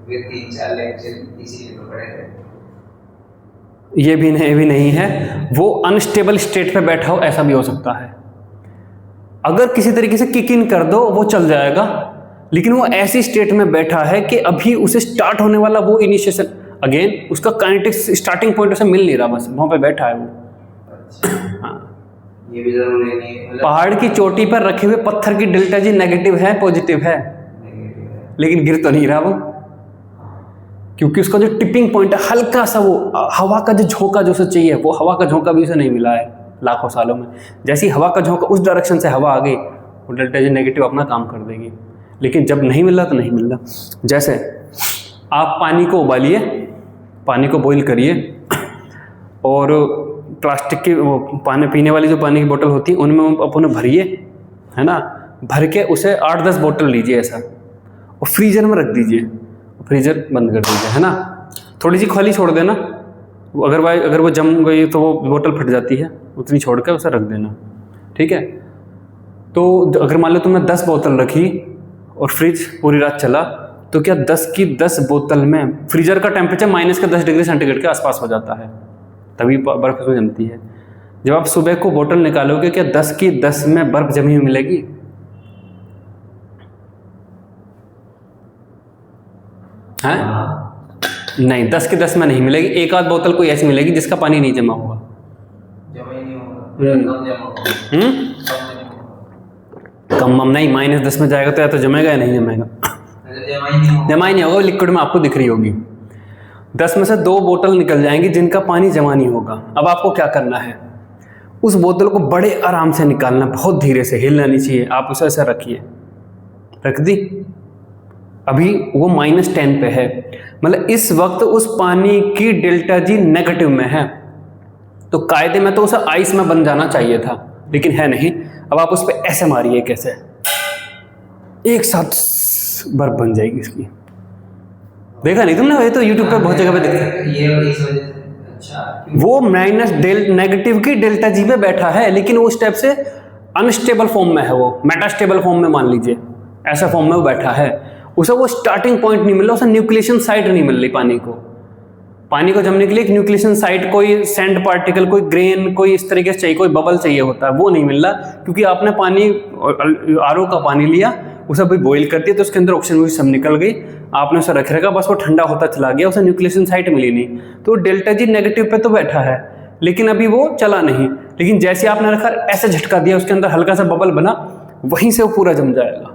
वे 3-4 लेक्चर इसीलिए तो पढ़े थे। ये भी नहीं है, वो अनस्टेबल स्टेट पे बैठा हो, ऐसा भी हो सकता है। अगर किसी तरीके से किक इन कर दो वो चल जाएगा, लेकिन वो ऐसी स्टेट में बैठा है कि अभी उसे स्टार्ट होने वाला वो इनिशिएशन, अगेन उसका काइनेटिक्स स्टार्टिंग पॉइंट उसे मिल नहीं रहा, बस वहां पे बैठा है वो। हाँ, ये भी जरूरी नहीं है, मतलब पहाड़ की चोटी पर रखे हुए पत्थर की डेल्टा जी नेगेटिव है, पॉजिटिव है, नेगेटिव है। लेकिन गिर तो नहीं रहा वो, क्योंकि उसका जो टिपिंग पॉइंट है हल्का सा, वो हवा का जो झोंका जो उसे चाहिए, वो हवा का झोंका भी उसे नहीं मिला है लाखों सालों में। जैसी हवा का झोंका उस डायरेक्शन से हवा आ गई, वो डेल्टा जी नेगेटिव अपना काम कर देगी, लेकिन जब नहीं मिल रहा तो नहीं मिल रहा। जैसे आप पानी को उबालिए, पानी को बॉईल करिए, और प्लास्टिक की वो पानी पीने वाली जो पानी की बोतल होती है उनमें आप उन्हें भरिए, है ना, भर के उसे 8-10 बोतल लीजिए ऐसा, और फ्रीजर में रख दीजिए, फ्रीजर बंद कर दीजिए, है ना, थोड़ी सी खाली छोड़ देना, अगर वो जम गई तो वो बोतल फट जाती है, उतनी छोड़ कर उसे रख देना, ठीक है। तो अगर मान लो तुमने 10 बोतल रखी और फ्रिज पूरी रात चला, तो क्या 10 की 10 बोतल में फ्रीजर का टेम्परेचर -10 डिग्री सेंटीग्रेड के आसपास हो जाता है, तभी बर्फ उसमें जमती है। जब आप सुबह को बोतल निकालोगे, क्या 10 की 10 में बर्फ जमी हुई मिलेगी? हैं? नहीं, 10 की 10 में नहीं मिलेगी। एक आध बोतल कोई ऐसी मिलेगी जिसका पानी नहीं जमा हुआ, जमा ही नहीं होगा, कम जमा होगा, कम नहीं, -10 में जाएगा तो या तो जमेगा या नहीं जमेगा, जमा ही नहीं होगा, लिक्विड में आपको दिख रही होगी। 10 में से 2 बोतल निकल जाएंगी जिनका पानी जमा नहीं होगा। अब आपको क्या करना है, उस बोतल को बड़े आराम से निकालना, बहुत धीरे से, हिलना नहीं चाहिए। आप उसे ऐसा रखिए, रख दी, अभी वो -10 पे है, मतलब इस वक्त उस पानी की डेल्टा जी नेगेटिव में है, तो कायदे में तो उसे आइस में बन जाना चाहिए था, लेकिन है नहीं। अब आप उस पर ऐसे मारिए, कैसे, एक साथ बर्फ बन जाएगी इसकी। देखा नहीं तुमने? ये तो यूट्यूब पे बहुत जगह पे दिखता है। ये इस वजह से, अच्छा, वो नेगेटिव की डेल्टा जी पे बैठा है, लेकिन वो स्टेप से अनस्टेबल फॉर्म में है, वो मेटास्टेबल फॉर्म में मान लीजिए, ऐसा फॉर्म में वो बैठा है। उसे वो स्टार्टिंग पॉइंट नहीं मिल रहा, उसे न्यूक्लिएशन साइट नहीं मिल रही पानी को जमने के लिए। एक न्यूक्लिएशन साइट, कोई सैंड पार्टिकल, कोई ग्रेन, कोई इस तरीके से चाहिए, कोई बबल चाहिए होता है, वो नहीं मिल रहा, क्योंकि आपने पानी, आरओ का पानी लिया, उसे अभी बॉईल कर दिया तो उसके अंदर ऑक्सीजन सब निकल गई, आपने उसे रख रखा, बस वो ठंडा होता चला गया, उसे न्यूक्लिएशन साइट मिली नहीं, तो डेल्टा जी नेगेटिव पे तो बैठा है, लेकिन अभी वो चला नहीं। लेकिन जैसे आपने रखा, ऐसे झटका दिया, उसके अंदर हल्का सा बबल बना, वहीं से वो पूरा जम जाएगा।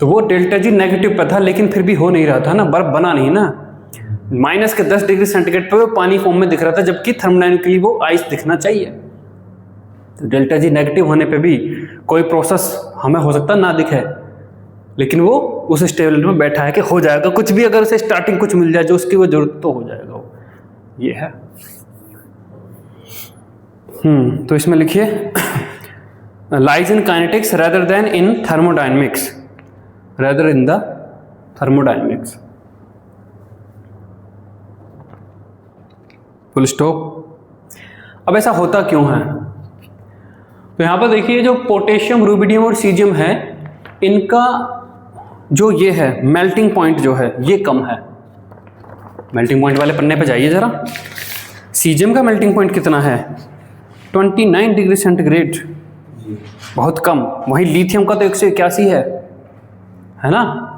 तो वो डेल्टा जी नेगेटिव पे था, लेकिन फिर भी हो नहीं रहा था ना, बर्फ बना नहीं ना, -10 डिग्री सेंटीग्रेड पे वो पानी फॉर्म में दिख रहा था, जबकि थर्मोडायनेमिकली वो आइस दिखना चाहिए। तो डेल्टा जी नेगेटिव होने पे भी कोई प्रोसेस हमें हो सकता ना दिखे, लेकिन वो उस स्टेबिलिटी में बैठा है कि हो जाएगा, कुछ भी अगर उसे स्टार्टिंग कुछ मिल जाए जो उसकी वो जरूरत, तो हो जाएगा वो, ये है। तो इसमें लिखिए lies in kinetics rather then in thermodynamics, rather in the thermodynamics, full stop. अब ऐसा होता क्यों है? तो यहां पर देखिए, जो पोटेशियम, रूबिडियम और सीजियम है, इनका जो ये है मेल्टिंग पॉइंट जो है, ये कम है। मेल्टिंग पॉइंट वाले पन्ने पे जाइए जरा। सीजियम का मेल्टिंग पॉइंट कितना है? 29 डिग्री सेंटीग्रेड। बहुत कम। वहीं लिथियम का तो 181 है ना।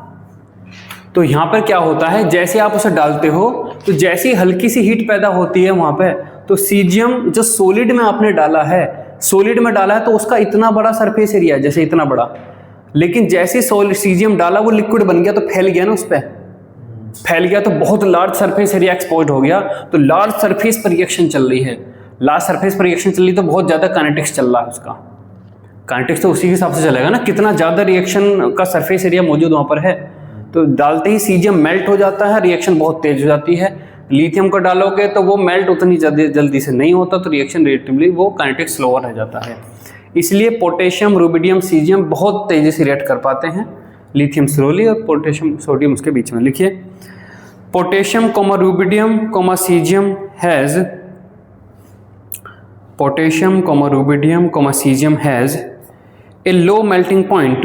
तो यहाँ पर क्या होता है, जैसे आप उसे डालते हो तो जैसे ही हल्की सी हीट पैदा होती है वहाँ पे, तो सीजियम जो सॉलिड में आपने डाला है, तो उसका इतना बड़ा सरफेस एरिया, जैसे इतना बड़ा, लेकिन जैसे सीजियम डाला वो लिक्विड बन गया तो फैल गया ना, उस पर फैल गया तो बहुत लार्ज सरफेस एरिया एक्सपोज हो गया। तो लार्ज सरफेस पर रिएक्शन चल रही है, तो बहुत ज़्यादा काइनेटिक्स चल रहा है उसका। काइनेटिक्स तो उसी के हिसाब से चलेगा ना, कितना ज़्यादा रिएक्शन का सरफेस एरिया मौजूद वहाँ पर है। तो डालते ही सीजियम मेल्ट हो जाता है, रिएक्शन बहुत तेज हो जाती है। लिथियम को डालोगे तो वो मेल्ट उतनी जल्दी से नहीं होता, तो रिएक्शन रिलेटिवली वो काइनेटिक्स स्लोअर रह जाता है। इसलिए पोटेशियम, रुबिडियम, सीजियम बहुत तेज़ी से रिएक्ट कर पाते हैं, लिथियम स्लोली और पोटेशियम सोडियम उसके बीच में। लिखिए potassium comma rubidium comma caesium has potassium comma rubidium comma cesium has a low melting point,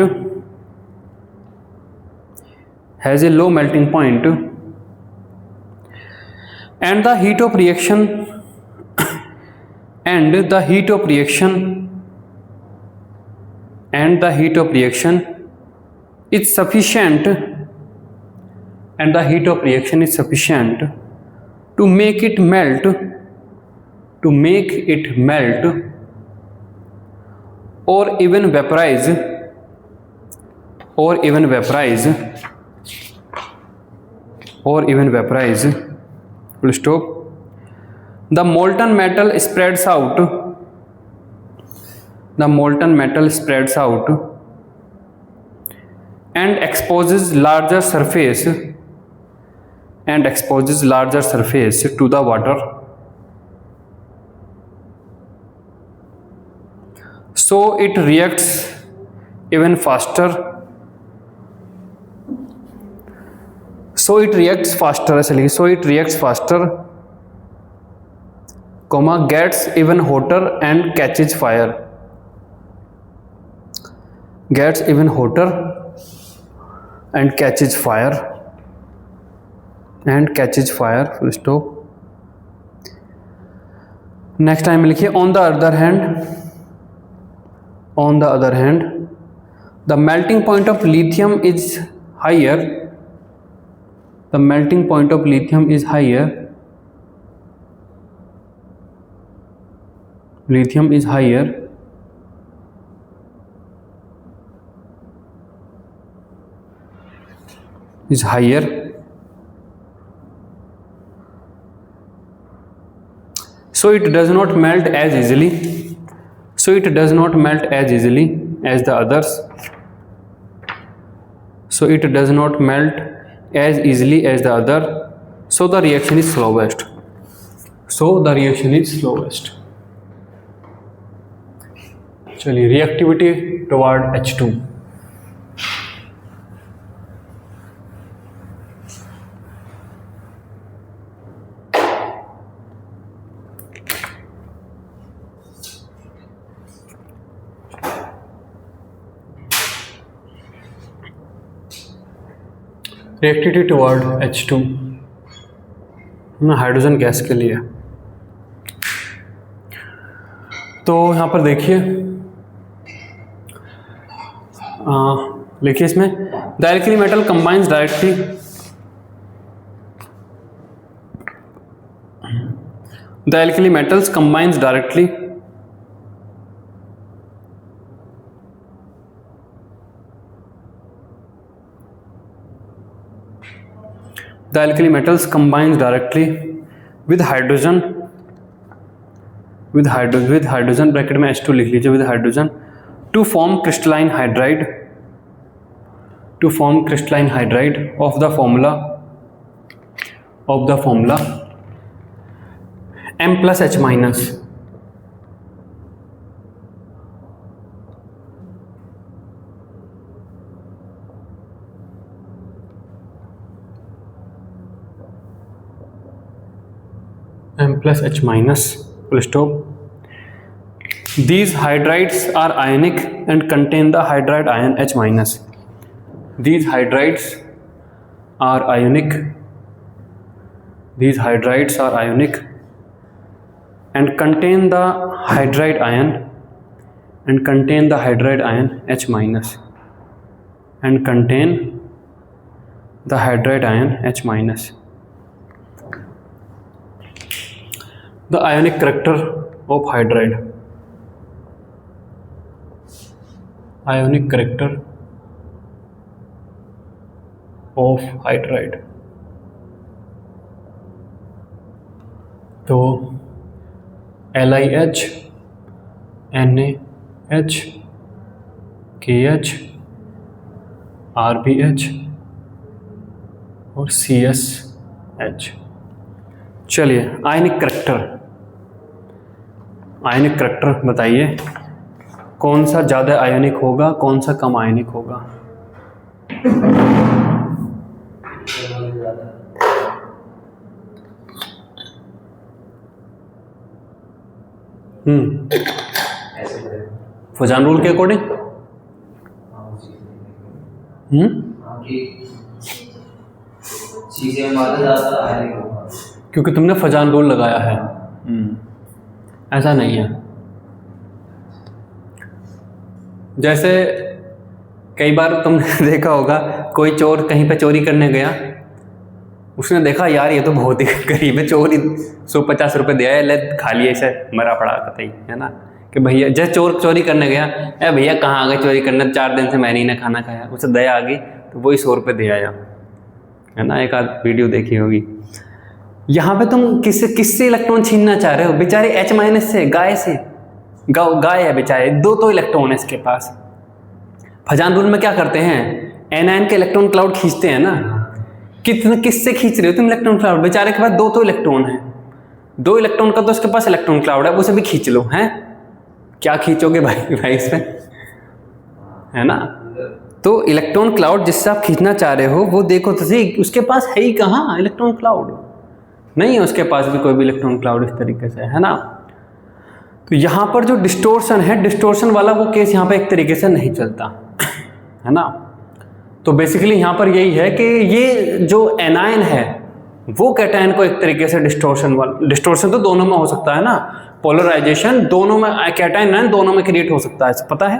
and the heat of reaction is sufficient to make it melt or even vaporize full stop. The molten metal spreads out and exposes larger surface to the water, so it reacts even faster, gets even hotter and catches fire, full stop. Next time लिखिए on the other hand the melting point of lithium is higher, so it does not melt as easily as the others, so the reaction is slowest, चलिए reactivity toward H2। Reactivity toward H2 hydrogen gas के लिए। तो यहाँ पर देखिए, लिखिए इसमें the alkali metal combines directly with hydrogen bracket में H2 लिख लीजिए, with hydrogen to form crystalline hydride of the formula M plus H minus, full stop. These hydrides are ionic and contain the hydride ion H minus. These hydrides are ionic and contain the hydride ion and contain the hydride ion H minus and contain the hydride ion H minus. The ionic character of hydride. Ionic character of hydride. तो LiH, NaH, KH, RBH और CSH. चलिए आयनिक character बताइए, कौन सा ज़्यादा आयनिक होगा, कौन सा कम आयनिक होगा? फजान रूल के अकॉर्डिंग क्योंकि तुमने फजान रूल लगाया है। ऐसा नहीं है। जैसे कई बार तुमने देखा होगा कोई चोर कहीं पे चोरी करने गया, उसने देखा यार ये तो बहुत ही गरीब है, चोर 150 रुपये दिया है, ले खा लिया इसे, मरा पड़ा कतई, है ना। कि भैया जैसे चोर चोरी करने गया, अरे भैया कहाँ आ गए चोरी करने, 4 दिन से मैंने ही ना खाना खाया, उसे दया आ गई तो वही 100 रुपये दे आया, है ना। एक आध वीडियो देखी होगी। यहाँ पे तुम किससे इलेक्ट्रॉन छीनना चाह रहे हो? बेचारे H माइनस से, गाय से, गाय है बेचारे, 2 इलेक्ट्रॉन है इसके पास। फजान रूल में क्या करते हैं, एनायन के इलेक्ट्रॉन क्लाउड खींचते हैं ना। किससे खींच रहे हो तुम इलेक्ट्रॉन क्लाउड? बेचारे के पास 2 इलेक्ट्रॉन है, 2 इलेक्ट्रॉन का तो उसके पास इलेक्ट्रॉन क्लाउड है, उसे भी खींच लो। हैं क्या खींचोगे भाई इसमें, है ना। तो इलेक्ट्रॉन क्लाउड जिससे आप खींचना चाह रहे हो वो देखो तो सही, उसके पास है ही कहाँ इलेक्ट्रॉन क्लाउड, नहीं है उसके पास भी कोई भी इलेक्ट्रॉन क्लाउड इस तरीके से, है ना। तो यहाँ पर जो डिस्टोर्शन है, डिस्टोर्शन वाला वो केस यहाँ पे एक तरीके से नहीं चलता, है ना। तो बेसिकली यहाँ पर यही है कि ये जो एनायन है वो कैटायन को एक तरीके से डिस्टोर्शन तो दोनों में हो सकता है ना, पोलराइजेशन दोनों में, कैटायन एनायन दोनों में क्रिएट हो सकता है, पता है।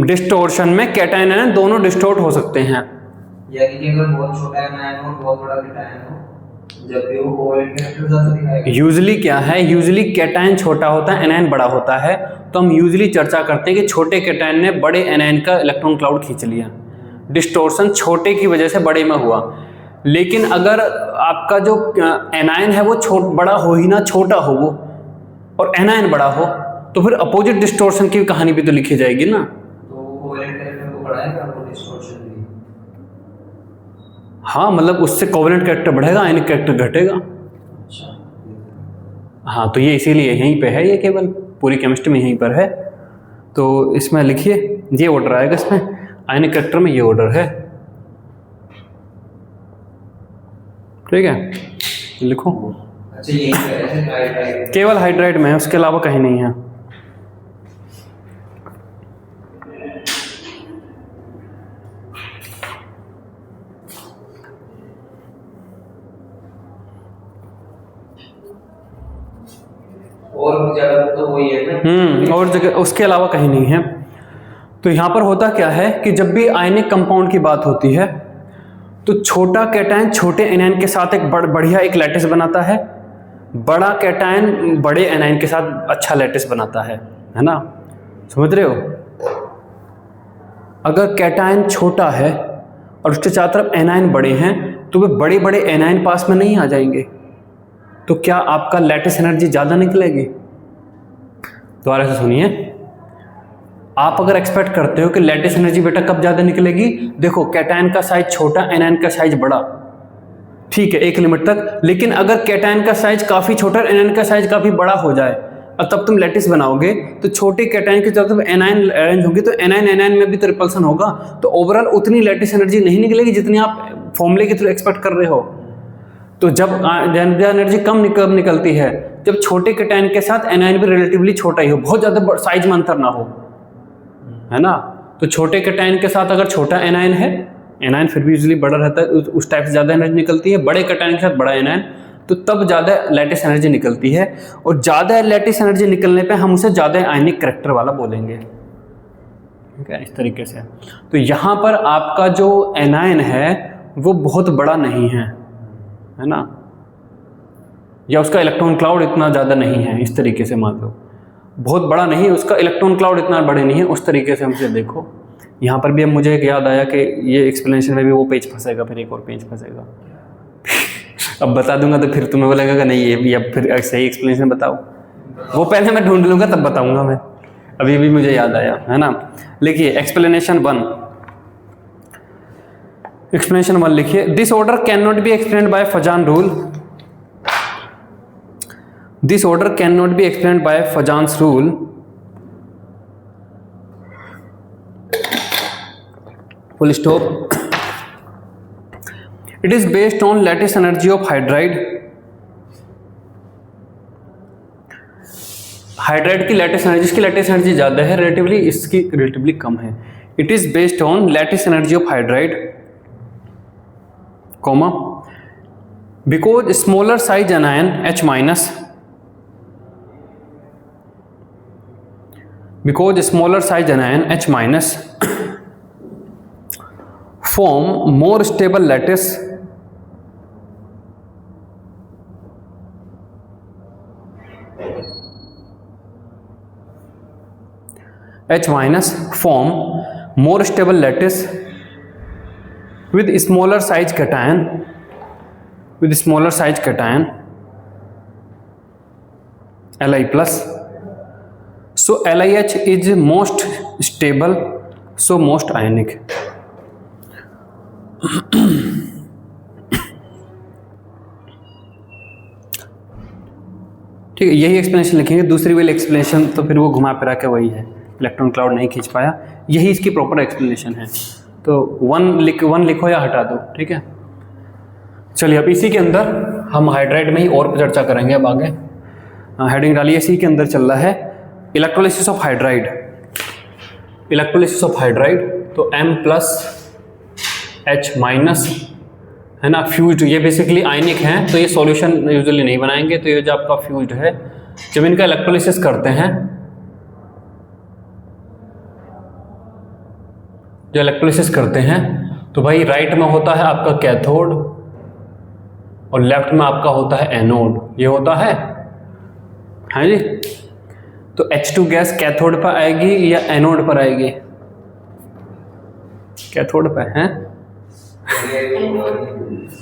डिस्टोर्शन में कैटायन एनायन दोनों डिस्टोर्ट हो सकते हैं। यानी कि अगर बहुत छोटा एनायन हो, बहुत बड़ा कैटायन हो, जब भी वो कोवैलेंट कैरेक्टर ज्यादा दिखाएगा। यूजुअली क्या है, यूजुअली कैटायन छोटा होता है, एनायन बड़ा होता है, तो हम यूजुअली चर्चा करते हैं कि छोटे कैटायन ने बड़े एनायन का इलेक्ट्रॉन क्लाउड खींच लिया, डिस्टोर्शन छोटे की वजह से बड़े में हुआ। लेकिन अगर आपका जो एनायन है वो बड़ा हो ही ना, छोटा हो वो और एनायन बड़ा हो, तो फिर अपोजिट डिस्टोर्शन की कहानी भी तो लिखी जाएगी ना। तो कोवैलेंट कैरेक्टर को बढ़ाएगा वो डिस्टोर्शन भी। हाँ, मतलब उससे कोवैलेंट कैरेक्टर बढ़ेगा, आयनिक कैरेक्टर घटेगा। हाँ, तो ये इसीलिए यहीं पे है, ये केवल पूरी केमिस्ट्री में यहीं पर है। तो इसमें लिखिए ये ऑर्डर आएगा, इसमें आयनिक कैरेक्टर में ये ऑर्डर है, ठीक है, लिखो। अच्छा, यही है केवल हाइड्राइड में है, उसके अलावा कहीं नहीं है। और जगह तो वही है ना। और जगह उसके अलावा कहीं नहीं है। तो यहाँ पर होता क्या है कि जब भी आयनिक कंपाउंड की बात होती है तो छोटा कैटायन छोटे एनायन के साथ एक बढ़िया एक लैटिस बनाता है, बड़ा कैटायन बड़े एनायन के साथ अच्छा लैटिस बनाता है ना। समझ रहे हो? अगर कैटायन छोटा है और उसके चारों तरफ एनायन बड़े हैं तो वे बड़े बड़े एनायन पास में नहीं आ जाएंगे, तो क्या आपका लैटिस एनर्जी ज़्यादा निकलेगी? दोबारा से सुनिए, आप अगर एक्सपेक्ट करते हो कि लैटिस एनर्जी बेटा कब ज़्यादा निकलेगी, देखो कैटायन का साइज छोटा, एनायन का साइज बड़ा, ठीक है एक लिमिट तक। लेकिन अगर कैटायन का साइज काफ़ी छोटा, एनायन का साइज काफ़ी बड़ा हो जाए और तब तुम लैटिस बनाओगे तो छोटे कैटायन की तरफ एनायन अरेंज होगी, तो एनायन में भी तो रिपल्सन होगा, तो ओवरऑल उतनी लैटिस एनर्जी नहीं निकलेगी जितनी आप फॉर्मूले के थ्रू एक्सपेक्ट कर रहे हो। तो जब एनर्जी कम निकलती है जब छोटे कैटायन के साथ एनायन भी रिलेटिवली छोटा ही हो, बहुत ज़्यादा साइज में अंतर ना हो, है ना। तो छोटे कैटायन के साथ अगर छोटा एनायन है, एनायन फिर भी यूजुअली बड़ा रहता है, उस टाइप से ज़्यादा एनर्जी निकलती है। बड़े कैटायन के साथ बड़ा एनायन तो तब ज़्यादा लैटिस एनर्जी निकलती है, और ज़्यादा लैटिस एनर्जी निकलने पे हम उसे ज़्यादा आयनिक करैक्टर वाला बोलेंगे। ठीक है, इस तरीके से। तो यहाँ पर आपका जो एनायन है वो बहुत बड़ा नहीं है ना, या उसका इलेक्ट्रॉन क्लाउड इतना ज़्यादा नहीं है, इस तरीके से मान लो बहुत बड़ा नहीं है, उसका इलेक्ट्रॉन क्लाउड इतना बड़े नहीं है, उस तरीके से हमसे देखो। यहाँ पर भी अब मुझे एक याद आया कि ये एक्सप्लेनेशन में भी वो पेज फंसेगा, फिर एक और पेज फंसेगा। अब बता दूंगा तो फिर तुम्हें बोलेगा कि नहीं ये अब फिर सही एक्सप्लेनेशन बताओ, वो पहले मैं ढूंढ लूँगा तब बताऊँगा मैं, अभी भी मुझे याद आया है ना। लिखिए एक्सप्लेनेशन 1, एक्सप्लेनेशन 1 लिखिए, this order can not be explained by Fajan rule, this order can not be explained by Fajans rule full stop. It is based on lattice energy of hydride. Hydride की lattice energy, इसकी lattice energy ज़्यादा है relatively, इसकी relatively कम है। It is based on lattice energy of hydride, comma, because smaller size anion H minus, because smaller size anion H minus form more stable lattice H minus form more stable lattice with smaller size cation, with smaller size cation Li plus. So LiH is most stable, so most ionic. ठीक है, यही explanation लिखेंगे। दूसरी वाली explanation तो फिर वो घुमा फिरा के वही है, इलेक्ट्रॉन क्लाउड नहीं खींच पाया, यही इसकी प्रॉपर एक्सप्लेनेशन है। तो 1 लिखो या हटा दो, ठीक है। चलिए अब इसी के अंदर हम हाइड्राइड में ही और चर्चा करेंगे। अब आगे हेडिंग डालिए, इसी के अंदर चल रहा है electrolysis of hydride, electrolysis of hydride. तो M प्लस H माइनस है ना, फ्यूज्ड, ये बेसिकली आयनिक हैं, तो ये सॉल्यूशन यूजुअली नहीं बनाएंगे। तो ये जो आपका फ्यूज्ड है, जब इनका इलेक्ट्रोलिसिस करते हैं, जो इलेक्ट्रोलिसिस करते हैं, तो भाई राइट में होता है आपका कैथोड और लेफ्ट में आपका होता है एनोड, ये होता है, हाँ जी। तो H2 गैस कैथोड पर आएगी या एनोड पर आएगी? कैथोड पर है,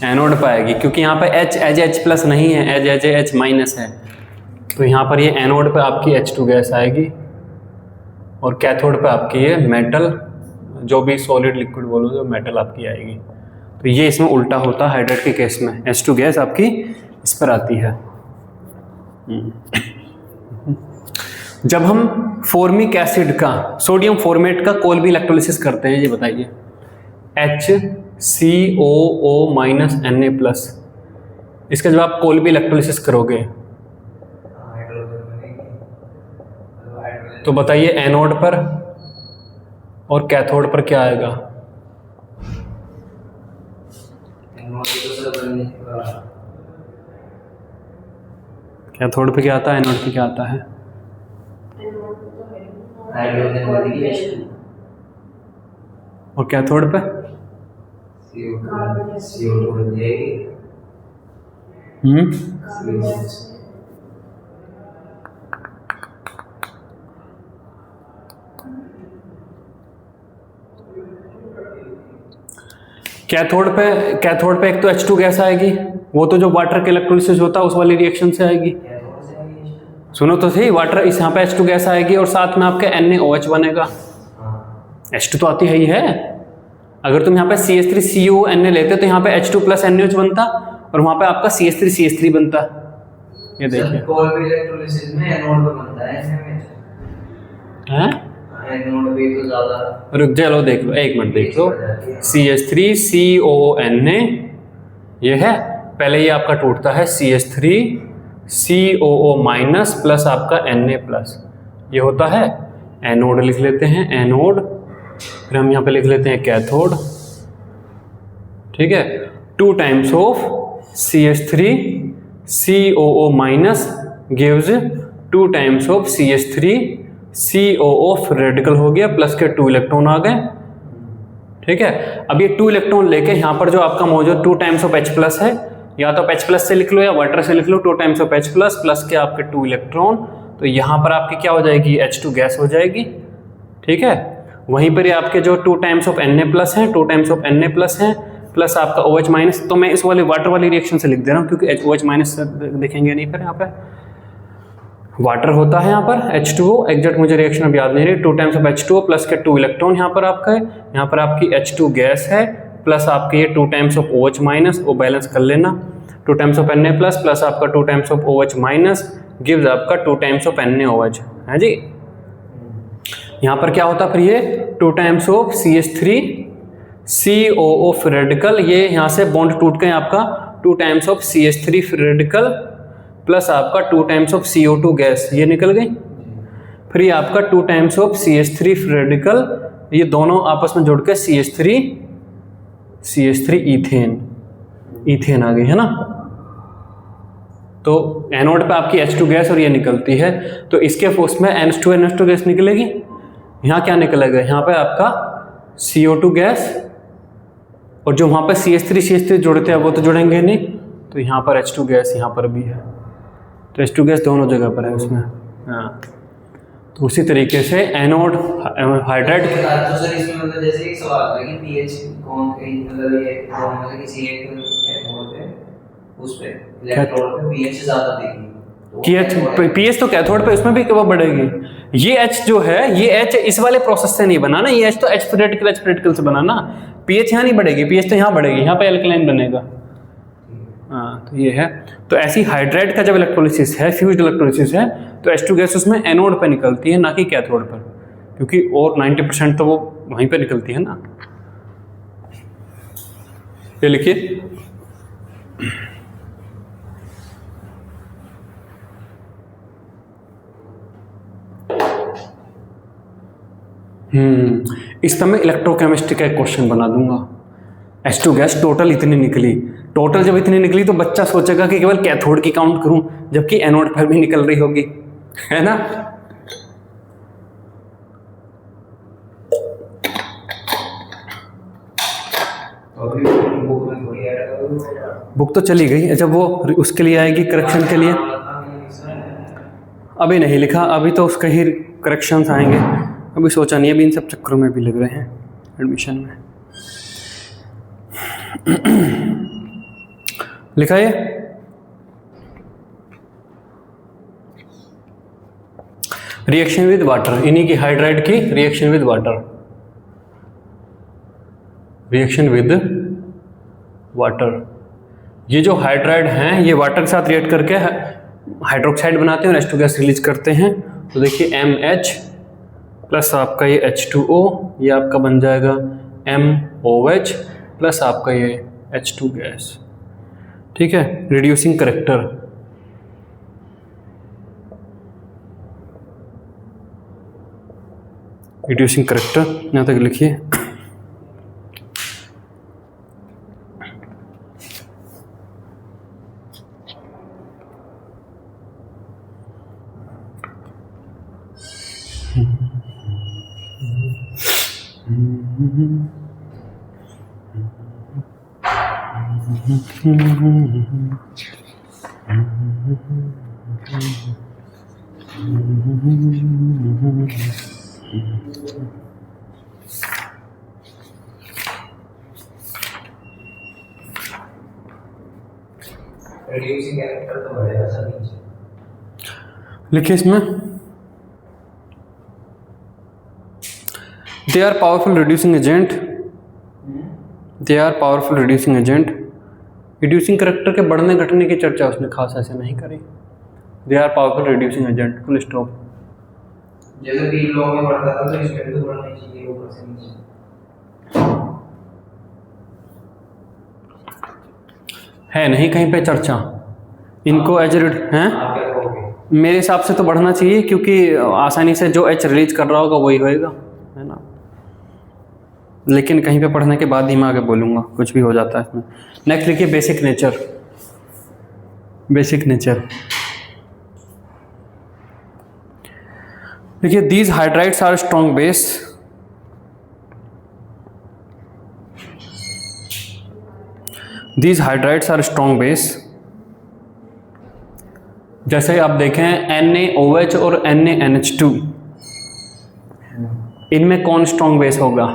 एनोड पर आएगी, क्योंकि यहाँ पे H एज H प्लस नहीं है, एज H माइनस है। तो यहाँ पर ये एनोड पे आपकी H2 गैस आएगी और कैथोड पे आपकी ये मेटल, जो भी सॉलिड लिक्विड बोलो, जो मेटल आपकी आएगी। तो ये इसमें उल्टा होता है हाइड्राइड के केस में, H2 गैस आपकी इस पर आती है। जब हम फॉर्मिक एसिड का, सोडियम फॉर्मेट का कोल भी इलेक्ट्रोलिसिस करते हैं, ये बताइए, HCOO माइनस Na प्लस, इसका जब आप कोल भी इलेक्ट्रोलिसिस करोगे तो बताइए एनोड पर और कैथोड पर क्या आएगा? कैथोड पे क्या आता है, एनोड पे क्या आता है? और कैथोड पे कैथोड पे एक तो H2 गैस आएगी, वो तो जो वाटर के इलेक्ट्रोलिसिस होता है उस वाली रिएक्शन से आएगी। सुनो तो सही, वाटर इस यहाँ पे H2 गैस आएगी और साथ में आपका NaOH बनेगा। H2 तो आती है ही है। अगर तुम यहाँ पे CH3CONa लेते तो यहाँ पे H2 प्लस NaOH बनता और वहाँ पे आपका CH3CH3 बनता। ये देखिए, कोई भी इलेक्ट्रोलिसिस में एनोड पे बनता है, हैं? एनोड पे तो ज्यादा। रुक चलो देख लो, एक मिनट देख लो, CH3CONa ये है, पहले ये आपका टूटता है CH3COO माइनस प्लस आपका Na प्लस, ये होता है एनोड, लिख लेते हैं एनोड, फिर हम यहाँ पे लिख लेते हैं कैथोड, ठीक है। 2 times of CH3 COO minus gives 2 times of CH3 COO फिर रेडिकल हो गया प्लस के 2 इलेक्ट्रॉन आ गए। ठीक है, अब ये 2 इलेक्ट्रॉन लेके यहाँ पर जो आपका मौजूद 2 टाइम्स ऑफ H प्लस है, या तो H प्लस से लिख लो या वाटर से लिख लो, 2 times of H plus plus के आपके 2 इलेक्ट्रॉन, तो यहाँ पर आपकी क्या हो जाएगी, H2 गैस हो जाएगी। ठीक है, वहीं पर ये आपके जो 2 टाइम्स ऑफ Na प्लस हैं, 2 टाइम्स ऑफ Na प्लस हैं, प्लस आपका OH माइनस, तो मैं इस वाले वाटर वाली रिएक्शन से लिख दे रहा हूँ क्योंकि OH माइनस देखेंगे नहीं, फिर यहाँ पे वाटर होता है यहाँ पर H2O, एग्जैक्ट मुझे रिएक्शन अब याद नहीं रही, 2 टाइम्स ऑफ H2O प्लस के 2 इलेक्ट्रॉन यहाँ पर आपका है, यहाँ पर आपकी H2 गैस है, प्लस आपके ये 2 टाइम्स ऑफ OH माइनस, वो बैलेंस कर लेना, 2 times of Na plus plus आपका 2 times of OH minus gives आपका 2 टाइम्स ऑफ NaOH है जी। यहाँ पर क्या होता फिर ये 2 टाइम्स ऑफ CH3 COO फिर रेडिकल, ये यहाँ से बॉन्ड टूट गए आपका 2 टाइम्स ऑफ CH3 फिर रेडिकल प्लस आपका 2 टाइम्स ऑफ CO2 गैस, ये निकल गई। फिर ये आपका 2 टाइम्स ऑफ CH3 फिर रेडिकल, ये दोनों आपस में जुड़ के CH3 ईथेन आ गई है ना। तो एनोड पे आपकी H2 गैस और ये निकलती है, तो इसके फोर्स में NH2 गैस निकलेगी। यहाँ क्या निकलेगा, यहाँ पे आपका CO2 गैस, और जो वहाँ पे CH3 जुड़ते हैं वो तो जुड़ेंगे नहीं, तो यहाँ पर H2 गैस यहाँ पर भी है, तो H2 गैस दोनों जगह पर है उसमें। हाँ, तो उसी तरीके से एनोड हाइड्राइड। तो सर इसमें मतलब जैसे एक सवाल था कि पीएच कौन मतलब ये मतलब किसी एक कैथोड पे उस पे इलेक्ट्रोड पे पीएच ज्यादा देगी, पीएच तो कैथोड पे उसमें भी कब बढ़ेगी। ये H जो है, ये H इस वाले प्रोसेस से नहीं बना ना, ये H तो H रेडिकल से बना ना, पीएच यहाँ नहीं बढ़ेगी, पीएच तो यहाँ बढ़ेगी, यहाँ पे एल्कलाइन बनेगा। हाँ, तो ये है। तो ऐसी हाइड्राइड का जब इलेक्ट्रोलिसिस है, फ्यूज्ड इलेक्ट्रोलिसिस है, तो H2 गैस उसमें एनोड पे निकलती है, ना कि कैथोड पर, क्योंकि और 90% तो वो वहीं पे निकलती है ना। ये लिखिए, इस समय इलेक्ट्रोकेमिस्ट्री का एक क्वेश्चन बना दूंगा। H2 गैस टोटल इतनी निकली, टोटल जब इतनी निकली तो बच्चा सोचेगा कि केवल कैथोड की काउंट करूं, जबकि एनोड पर भी निकल रही होगी, है ना। बुक तो चली गई, जब वो उसके लिए आएगी करेक्शन के लिए, अभी नहीं लिखा, अभी तो उसके ही करेक्शंस आएंगे, अभी सोचा नहीं, अभी इन सब चक्करों में भी लग रहे हैं एडमिशन में। लिखा है रिएक्शन विद वाटर, इन्हीं की हाइड्राइड की reaction with water, reaction with water. ये जो हाइड्राइड हैं ये वाटर के साथ रिएक्ट करके हाइड्रोक्साइड बनाते हैं और H2 गैस रिलीज करते हैं। तो देखिए MH प्लस आपका ये H2O, ये आपका बन जाएगा MOH प्लस आपका ये H2 गैस। ठीक है, रिड्यूसिंग करेक्टर, रिड्यूसिंग करेक्टर यहाँ तक लिखिए। रिड्यूसिंग कैरेक्टर तो बढ़ेगा सर, लिखिए इसमें, they are powerful reducing agent, they are powerful reducing agent. Reducing character के बढ़ने घटने की चर्चा उसने खास ऐसे नहीं करी। They are powerful reducing agent, full stop. जैसे भी लॉ में पढ़ता था तो इसमें तो बढ़ना चाहिए ऊपर से नीचे। है नहीं कहीं पे चर्चा, इनको एज हैं, मेरे हिसाब से तो बढ़ना चाहिए, क्योंकि आसानी से जो H रिलीज कर रहा होगा वही होएगा, है ना। लेकिन कहीं पे पढ़ने के बाद ही मैं आगे बोलूँगा, कुछ भी हो जाता है इसमें। नेक्स्ट लिखिए बेसिक नेचर, बेसिक नेचर। देखिए these hydrides are strong base, these hydrides are strong base. जैसे आप देखें NaOH और NaNH2, इनमें कौन स्ट्रॉन्ग बेस होगा?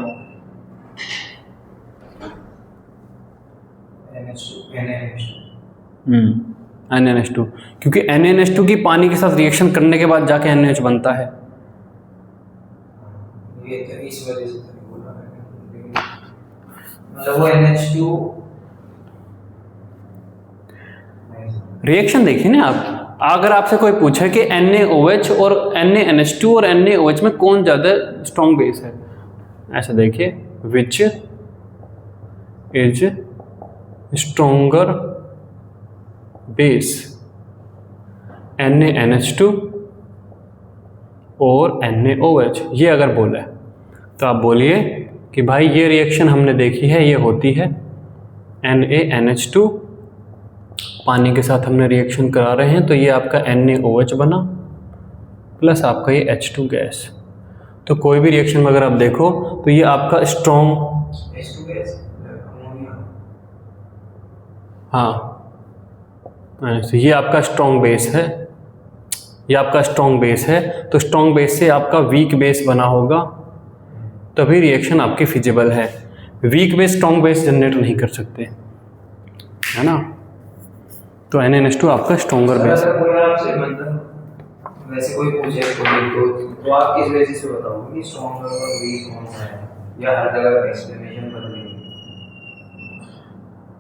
NaNH2, क्योंकि NaNH2 की पानी के साथ रिएक्शन करने के बाद जाके NaOH बनता है। ये तो इस वजह से तो बोला मैंने, मतलब वो NH2 रिएक्शन देखिए ना आप, अगर आपसे कोई पूछे कि NaOH और NaNH2 और NaOH में कौन ज़्यादा स्ट्रॉन्ग बेस है, ऐसा देखिए which is stronger base, NaNH2 और NaOH, ये अगर बोला है तो आप बोलिए कि भाई ये रिएक्शन हमने देखी है, ये होती है NaNH2, पानी के साथ हमने रिएक्शन करा रहे हैं तो ये आपका NaOH बना प्लस आपका ये H2 गैस। तो कोई भी रिएक्शन में अगर आप देखो तो ये आपका स्ट्रॉन्ग, H2 गैस अमोनिया, हाँ तो ये आपका स्ट्रॉन्ग बेस है, ये आपका स्ट्रॉन्ग बेस है। तो स्ट्रॉन्ग बेस से आपका वीक बेस बना होगा, तभी रिएक्शन आपकी फिजिबल है। Weak base strong base generate नहीं कर सकते, है ना। तो NaNH2 आपका स्ट्रॉन्गर बेस है। अगर कोई आपसे मतलब वैसे कोई पूछे तो आप किस बेसिस पे बताओगे कि स्ट्रॉन्गर और वीक कौन सा है, या हर जगह का एक्सप्लेनेशन बदलेगी?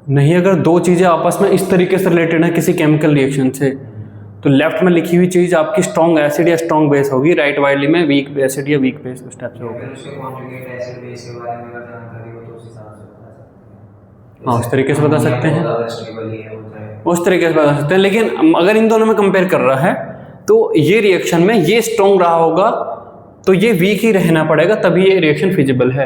नहीं, अगर दो चीज़ें आपस में इस तरीके से रिलेटेड है किसी केमिकल रिएक्शन से, तो लेफ्ट में लिखी हुई चीज़ आपकी स्ट्रॉन्ग एसिड या स्ट्रॉन्ग बेस होगी, राइट वाली में वीक एसिड या वीक बेस उस टाइप से होगा। अगर उसके कॉन्जुगेट एसिड बेस के बारे में अगर जानकारी हो तो उस हिसाब से बता सकते हैं। हाँ उस तरीके से बता सकते हैं, ज़्यादा स्टेबल ही है होता है, उस तरीके से बता सकते हैं। लेकिन अगर इन दोनों में कंपेयर कर रहा है तो ये रिएक्शन में ये स्ट्रॉन्ग रहा होगा तो ये वीक ही रहना पड़ेगा, तभी ये रिएक्शन फिजिबल है।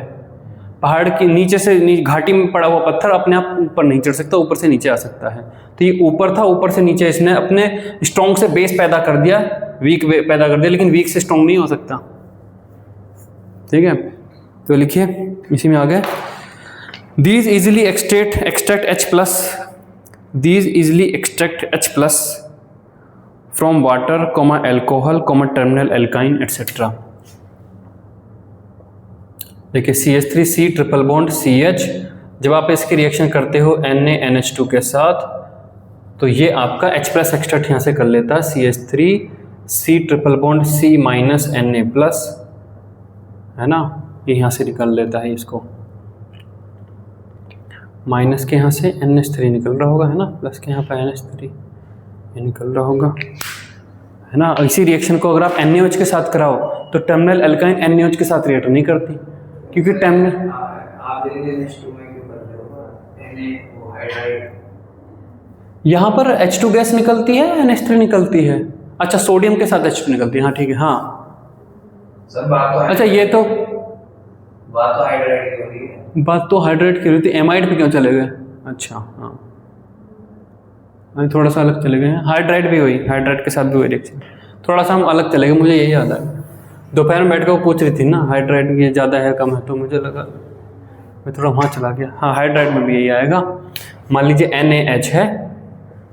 पहाड़ के नीचे से घाटी में पड़ा हुआ पत्थर अपने आप ऊपर नहीं चढ़ सकता, ऊपर से नीचे आ सकता है। तो ये ऊपर था, ऊपर से नीचे इसने अपने स्ट्रॉन्ग से बेस पैदा कर दिया, वीक पैदा कर दिया, लेकिन वीक से स्ट्रॉन्ग नहीं हो सकता। ठीक है, तो लिखिए इसी में आ गए, these easily extract H+, these easily extract H+ from water, alcohol, terminal alkyne etcetera. देखिए CH3C ट्रिपल बॉन्ड CH, जब आप इसकी रिएक्शन करते हो NaNH2 के साथ तो ये आपका H+ एक्सट्रैक्ट यहाँ से कर लेता है, CH3C triple bond C minus Na+, है ना, ये यहाँ से निकल लेता है, इसको माइनस के यहाँ से NH3 निकल रहा होगा, है ना, प्लस के यहाँ पर NH3 ये निकल रहा होगा, है ना। इसी रिएक्शन को अगर आप NaOH के साथ कराओ तो टर्मिनल एल्काइन NaOH के साथ रिएक्ट नहीं करती, क्योंकि टर्मिनल आप NH2 में क्यों कर रहे हो, Na वो हाइड्राइड, यहाँ पर H2 गैस निकलती है, NH3 निकलती है। अच्छा सोडियम के साथ H2 निकलती है, हाँ ठीक है, हाँ सर बात तो अच्छा ये तो हाइड्राइड की हो रही है, बात तो हाइड्रेट की रही थी, एमाइड पे क्यों चले गए? अच्छा हाँ थोड़ा सा अलग चले गए हैं, हाइड्राइड भी हुई, हाइड्राइड के साथ भी हुई रिएक्शन, थोड़ा सा हम अलग चले गए, मुझे यही याद आया। दोपहर में बैठ कर वो पूछ रही थी ना हाइड्राइड ये ज़्यादा है कम है, तो मुझे लगा मैं थोड़ा वहाँ चला गया। हाँ हाइड्राइड में भी यही आएगा। मान लीजिए NaH है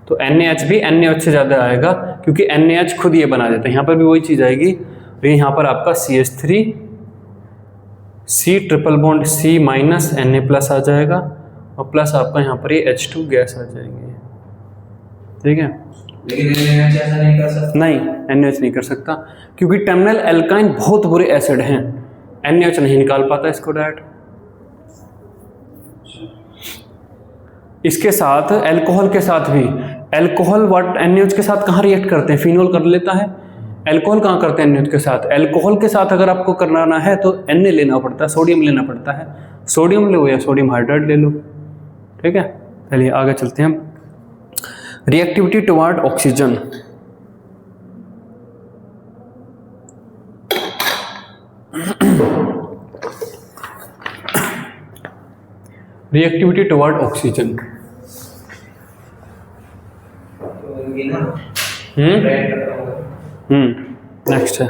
तो NaH भी NaOH से ज़्यादा आएगा, क्योंकि NaH खुद ये बना देता है। यहाँ पर भी वही चीज़ आएगी, तो यहाँ पर आपका CH3C triple bond C minus Na+ आ जाएगा, और प्लस आपका यहाँ पर ये H2 गैस आ जाएगी, ठीक है। लेकिन NaOH ऐसा नहीं कर सकता, नहीं NaOH नहीं कर सकता, क्योंकि टर्मिनल एल्काइन बहुत बुरे एसिड हैं, NaOH नहीं निकाल पाता इसको डायरेक्ट। इसके साथ अल्कोहल के साथ भी, अल्कोहल NaOH के साथ कहाँ रिएक्ट करते हैं, फिनोल कर लेता है, अल्कोहल कहाँ करते हैं NaOH के साथ। अल्कोहल के साथ अगर आपको करना है तो Na लेना पड़ता है, सोडियम लेना पड़ता है, सोडियम लो या सोडियम हाइड्राइड ले लो, ठीक है। चलिए आगे चलते हैं हम। Reactivity toward oxygen, reactivity toward oxygen, तो नेक्स्ट है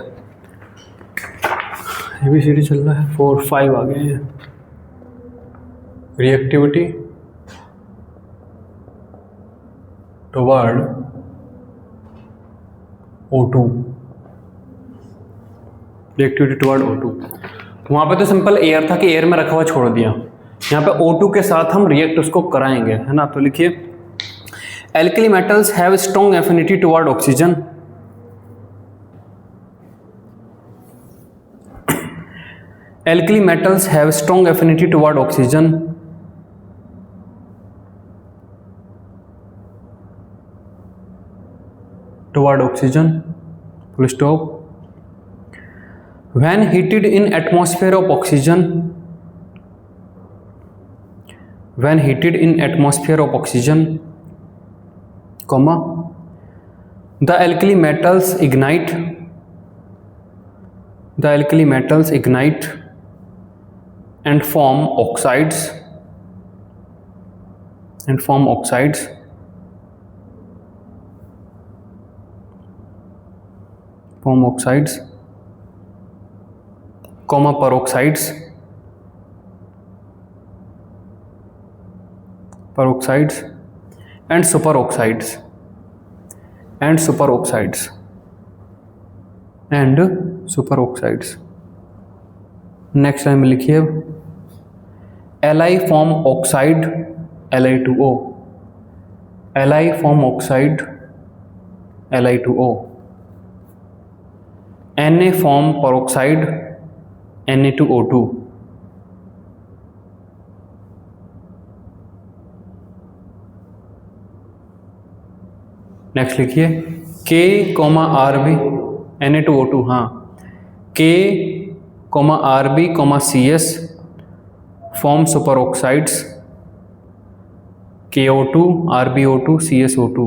ABCD चल रहा है, 4 5 आ गए हैं। Reactivity toward O2, reactivity toward O2। वहाँ पे तो सिंपल एयर था कि एयर में रखा हुआ छोड़ दिया, यहाँ पे O2 के साथ हम रिएक्ट उसको कराएंगे, है ना। तो लिखिए alkali metals have strong affinity toward oxygen. Alkali metals have strong affinity toward oxygen. Toward oxygen. Full stop. When heated in atmosphere of oxygen. When heated in atmosphere of oxygen, comma, the alkali metals ignite. The alkali metals ignite and form oxides, comma peroxides and superoxides next time लिखिए Li form oxide Li2O, Li form oxide Li2O, Na form peroxide Na2O2, next लिखिए K, RB Na2O2, हाँ, K, RB, CS form superoxides KO2, RbO2, CSO2।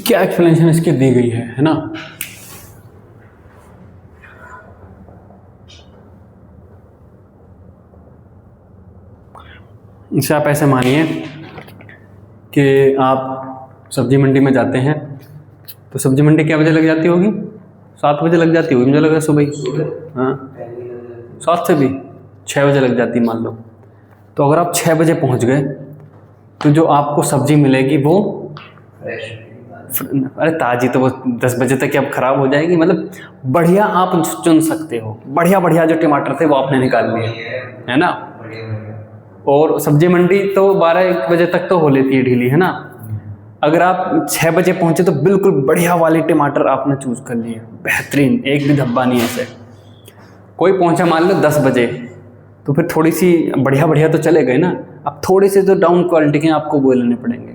क्या explanation इसकी दी गई है ना। इसे आप ऐसे मानिए कि आप सब्जी मंडी में जाते हैं, तो सब्जी मंडी क्या बजे लग जाती होगी? 7 बजे लग जाती होगी, मुझे लग रहा है सुबह। हाँ, 7 से भी 6 बजे लग जाती मान लो। तो अगर आप 6 बजे पहुंच गए तो जो आपको सब्जी मिलेगी वो अरे ताज़ी, तो वो 10 बजे तक अब ख़राब हो जाएगी। मतलब बढ़िया आप चुन सकते हो, बढ़िया जो टमाटर थे वो आपने निकाल लिए, है ना। और सब्जी मंडी तो 12-1 बजे तक तो हो लेती है ढीली, है ना। अगर आप 6 बजे पहुंचे तो बिल्कुल बढ़िया वाले टमाटर आपने चूज कर लिए, बेहतरीन, एक भी धब्बा नहीं ऐसे। कोई पहुंचा मान लो 10 बजे, तो फिर थोड़ी सी बढ़िया तो चले गए ना। अब थोड़े से तो डाउन क्वालिटी के आपको वो लेने पड़ेंगे।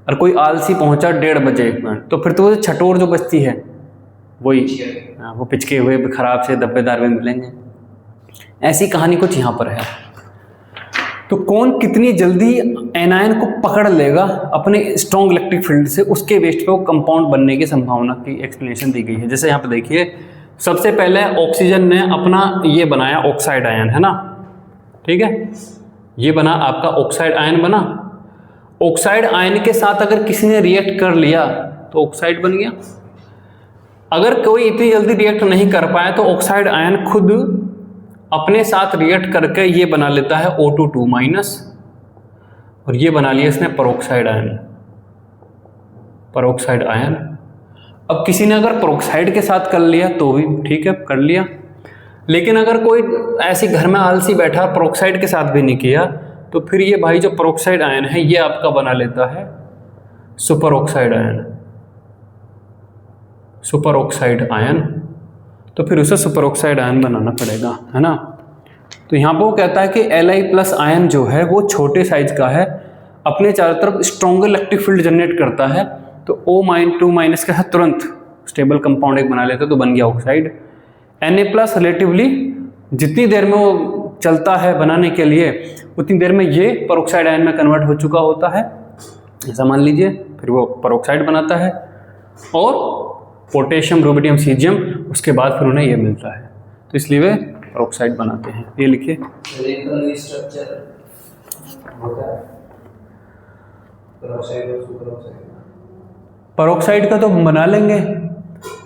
और कोई आलसी पहुंचा 1:30 बजे, तो फिर तो वो छटोर जो बचती है वही, वो पिचके हुए खराब से धब्बेदार में मिलेंगे। ऐसी कहानी कुछ यहाँ पर है। तो कौन कितनी जल्दी एनायन को पकड़ लेगा अपने स्ट्रॉन्ग इलेक्ट्रिक फील्ड से, उसके बेस पे वो कंपाउंड बनने की संभावना की एक्सप्लेनेशन दी गई है। जैसे यहाँ पे देखिए, सबसे पहले ऑक्सीजन ने अपना ये बनाया ऑक्साइड आयन, है ना, ठीक है। ये बना आपका ऑक्साइड आयन बना। ऑक्साइड आयन के साथ अगर किसी ने रिएक्ट कर लिया तो ऑक्साइड बन गया। अगर कोई इतनी जल्दी रिएक्ट नहीं कर पाया तो ऑक्साइड आयन खुद अपने साथ रिएक्ट करके ये बना लेता है O2 और ये बना लिया इसने पेरोक्साइड आयन। अब किसी ने अगर पेरोक्साइड के साथ कर लिया तो भी ठीक है, कर लिया। लेकिन अगर कोई ऐसे घर में आलसी बैठा पेरोक्साइड के साथ भी नहीं किया, तो फिर ये भाई जो पेरोक्साइड आयन है ये आपका बना लेता है सुपर ऑक्साइड आयन। तो फिर उसे सुपर ऑक्साइड आयन बनाना पड़ेगा, है ना। तो यहाँ पर वो कहता है कि Li+ आयन जो है वो छोटे साइज का है, अपने चारों तरफ स्ट्रॉन्गर इलेक्ट्रिक फील्ड जनरेट करता है। तो O2- का है, तुरंत स्टेबल कंपाउंड एक बना लेता है, तो बन गया ऑक्साइड। Na+ रिलेटिवली जितनी देर में वो चलता है बनाने के लिए, उतनी देर में ये पेरोक्साइड आयन में कन्वर्ट हो चुका होता है, ऐसा मान लीजिए। फिर वो पेरोक्साइड बनाता है और पोटेशियम, रुबिडियम, सीजियम, उसके बाद फिर उन्हें ये मिलता है, तो इसलिए वे पेरोक्साइड बनाते हैं। ये लिखिए रिंकल स्ट्रक्चर होता है पेरोक्साइड और सुपर ऑक्साइड। पेरोक्साइड का तो हम बना लेंगे,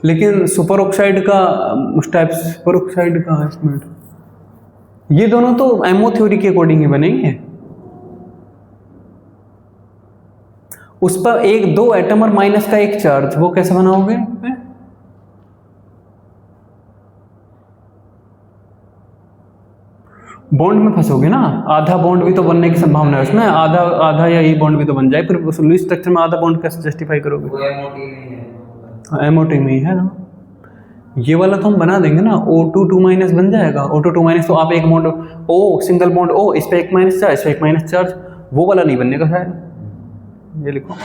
लेकिन सुपर ऑक्साइड का उस टाइप सुपर ऑक्साइड का इसमें ये दोनों तो एमओ थ्योरी के अकॉर्डिंग ही बनेंगे। उस पर एक दो एटम और माइनस का एक चार्ज, वो कैसे बनाओगे? बॉन्ड में फंसोगे ना, आधा बॉन्ड भी तो बनने की संभावना है उसमें, आधा आधा या ये बॉन्ड भी तो बन जाए, फिर उस लुईस स्ट्रक्चर में आधा बॉन्ड कैसे जस्टिफाई करोगे? वो एमओटी नहीं है, एमओटी में ही है ना। ये वाला तो हम बना देंगे ना, O2 2 माइनस बन जाएगा। O2 2 माइनस तो आप एक bond O, single bond O, इस पे एक माइनस चार्ज, इस पे एक माइनस चार्ज, वो वाला नहीं बनने का शायद। ये लिखो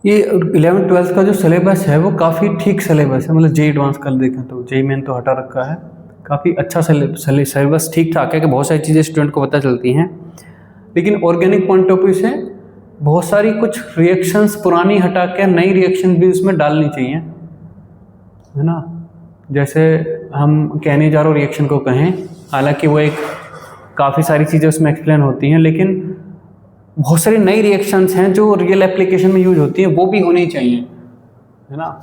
ये 11th-12th का जो सिलेबस है वो काफ़ी ठीक सिलेबस है, मतलब जे एडवांस कल देखें तो जे मेन तो हटा रखा है, काफ़ी अच्छा सिलेबस ठीक ठाक है कि बहुत सारी चीज़ें स्टूडेंट को पता चलती हैं। लेकिन ऑर्गेनिक पॉइंट ऑफ व्यू से बहुत सारी कुछ रिएक्शंस पुरानी हटा के नई रिएक्शन भी उसमें डालनी चाहिए, है ना। जैसे हम कैनिजारो रिएक्शन को कहें, हालांकि वो एक काफ़ी सारी चीज़ें उसमें एक्सप्लेन होती हैं, लेकिन बहुत सारी नई रिएक्शंस हैं जो रियल एप्लीकेशन में यूज होती हैं, वो भी होनी चाहिए, है ना।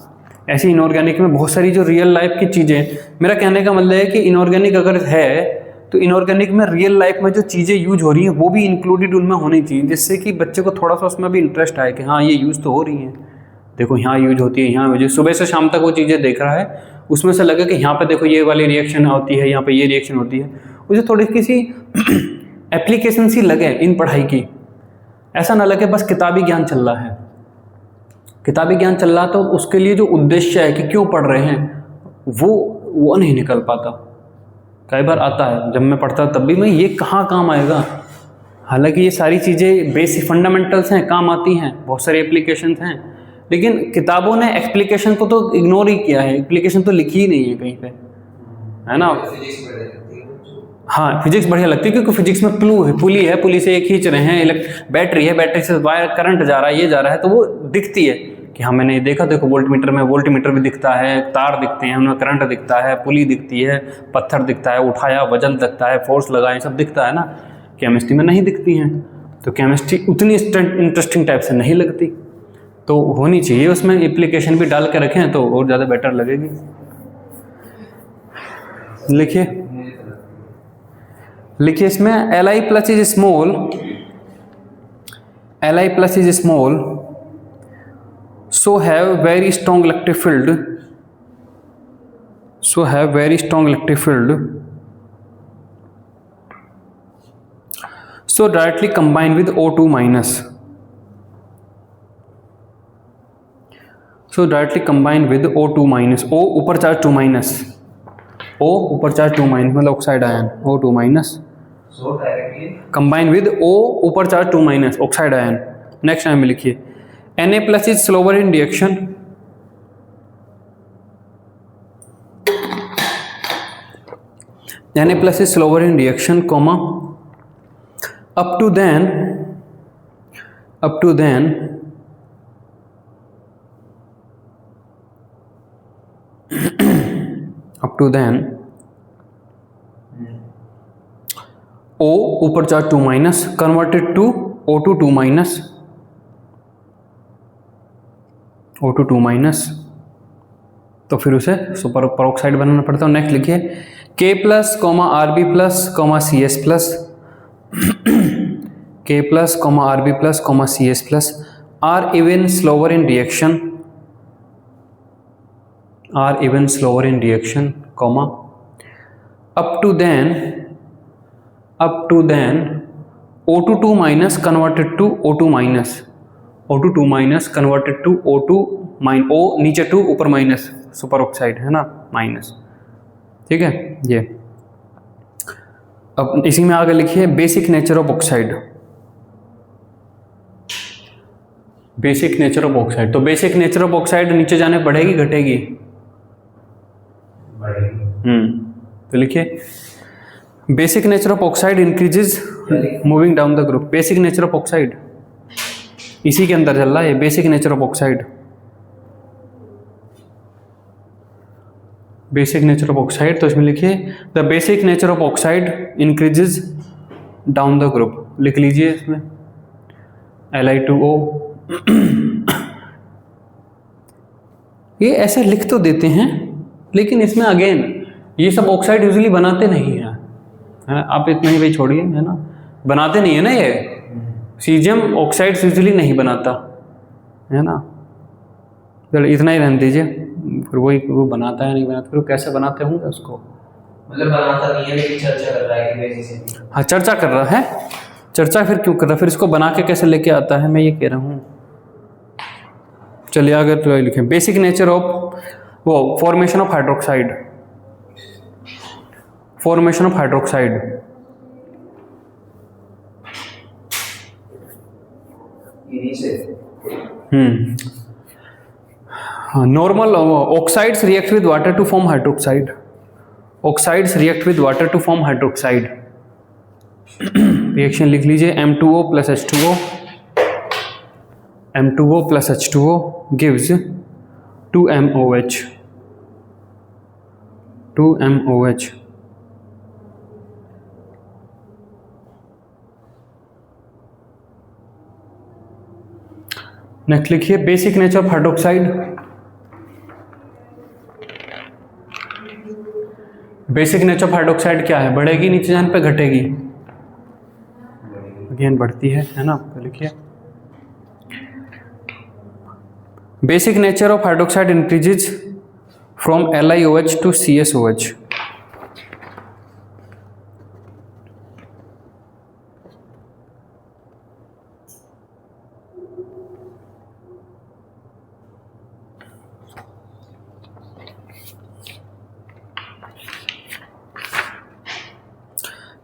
ऐसे इनऑर्गेनिक में बहुत सारी जो रियल लाइफ की चीज़ें, मेरा कहने का मतलब है कि इनऑर्गेनिक अगर है तो इनऑर्गेनिक में रियल लाइफ में जो चीज़ें यूज हो रही हैं वो भी इंक्लूडेड उनमें होनी चाहिए, जिससे कि बच्चे को थोड़ा सा उसमें भी इंटरेस्ट आए कि हाँ ये यूज़ तो हो रही हैं, देखो यहाँ यूज होती है, यहाँ यूज, सुबह से शाम तक वो चीज़ें देख रहा है, उसमें से लगे कि यहाँ पे देखो ये वाली रिएक्शन होती है, यहाँ पे ये रिएक्शन होती है, उसे थोड़ी किसी एप्लीकेशन सी लगे इन पढ़ाई की, ऐसा ना लगे बस किताबी ज्ञान चल रहा है। किताबी ज्ञान चल रहा तो उसके लिए जो उद्देश्य है कि क्यों पढ़ रहे हैं वो नहीं निकल पाता। कई बार आता है जब मैं पढ़ता तब भी मैं ये कहाँ काम आएगा, हालांकि ये सारी चीज़ें बेसिक फंडामेंटल्स हैं, काम आती हैं, बहुत सारी एप्लीकेशंस हैं, लेकिन किताबों ने एक्सप्लिकेशन को तो इग्नोर ही किया है, एप्लीकेशन तो लिखी ही नहीं है कहीं पे, है ना। हाँ फिजिक्स बढ़िया लगती है क्योंकि फिजिक्स में पुली है, पुली से ये खींच रहे हैं, बैटरी है, बैटरी से वायर करंट जा रहा है, ये जा रहा है, तो वो दिखती है कि हाँ मैंने देखा, देखो वोल्टमीटर में वोल्टमीटर भी दिखता है, तार दिखते हैं उनमें करंट दिखता है, पुली दिखती है, पत्थर दिखता है, उठाया वजन दिखता है, फोर्स लगाए, सब दिखता है ना। केमिस्ट्री में नहीं दिखती हैं, तो केमिस्ट्री उतनी इंटरेस्टिंग टाइप से नहीं लगती, तो होनी चाहिए उसमें एप्लीकेशन भी डाल के रखें तो और ज़्यादा बेटर लगेगी। लिखिए इसमें Li plus is small, Li plus is small, so have very strong electric field, so have very strong electric field, so directly combine with O2 minus, so directly combine with O2 minus, O ऊपर charge 2 minus, O ऊपर charge 2 minus मतलब oxide ion O2 minus, so directly combine with O ऊपर charge 2 minus oxide ion. Next time में लिखिए Na plus is slower in reaction, Na plus is slower in reaction comma up to then to then O ऊपर charge 2 minus converted to O2 2 minus O2 2 minus, तो फिर उसे super peroxide बनाना पड़ता है। Next लिखिए K plus comma RB plus comma CS plus K plus comma RB plus comma CS plus are even slower in reaction comma up to then O2 2 minus converted to O2 minus O2 2 minus converted to O2 minus O नीचे 2 ऊपर minus super oxide है ना minus, ठीक है ये। अब इसी में आगे लिखिए basic nature of oxide, basic nature of oxide. तो बेसिक नेचर ऑफ ऑक्साइड नीचे जाने बढ़ेगी घटेगी? तो लिखिए basic nature of oxide increases moving down the group. Basic nature of oxide इसी के अंदर चल रहा है, basic nature of oxide, basic nature of oxide. तो इसमें लिखिए the basic nature of oxide increases down the group, लिख लीजिए इसमें Li2O। ये ऐसे लिख तो देते हैं लेकिन इसमें अगेन ये सब ऑक्साइड यूजुअली बनाते नहीं हैं, है आप इतना ही भाई छोड़िए, है ना, बनाते नहीं है ना ये, सीजियम ऑक्साइड्स यूजुअली नहीं बनाता है ना। चलो इतना ही रहने दीजिए, फिर वो बनाता है नहीं बनाता, फिर वो कैसे बनाते होंगे उसको, मतलब बनाता नहीं है लेकिन चर्चा कर रहा है कि बेसिस। हाँ चर्चा कर रहा है, चर्चा फिर क्यों कर रहा है, फिर इसको बना के कैसे लेके आता है, मैं ये कह रहा हूँ। चलिए अगर तो लिखें बेसिक नेचर ऑफ वो formation of hydroxide, formation of hydroxide. Normal oxides react with water to form hydroxide, oxides react with water to form hydroxide. Reaction लिख लीजिए M2O plus H2O, M2O plus H2O gives 2MOH, 2MOH। Next लिखिए basic nature of hydroxide, basic nature of hydroxide क्या है, बढ़ेगी नीचे जाने पे घटेगी, अगेन बढ़ती है ना। तो लिखिए basic nature of hydroxide increases from LiOH to CSOH।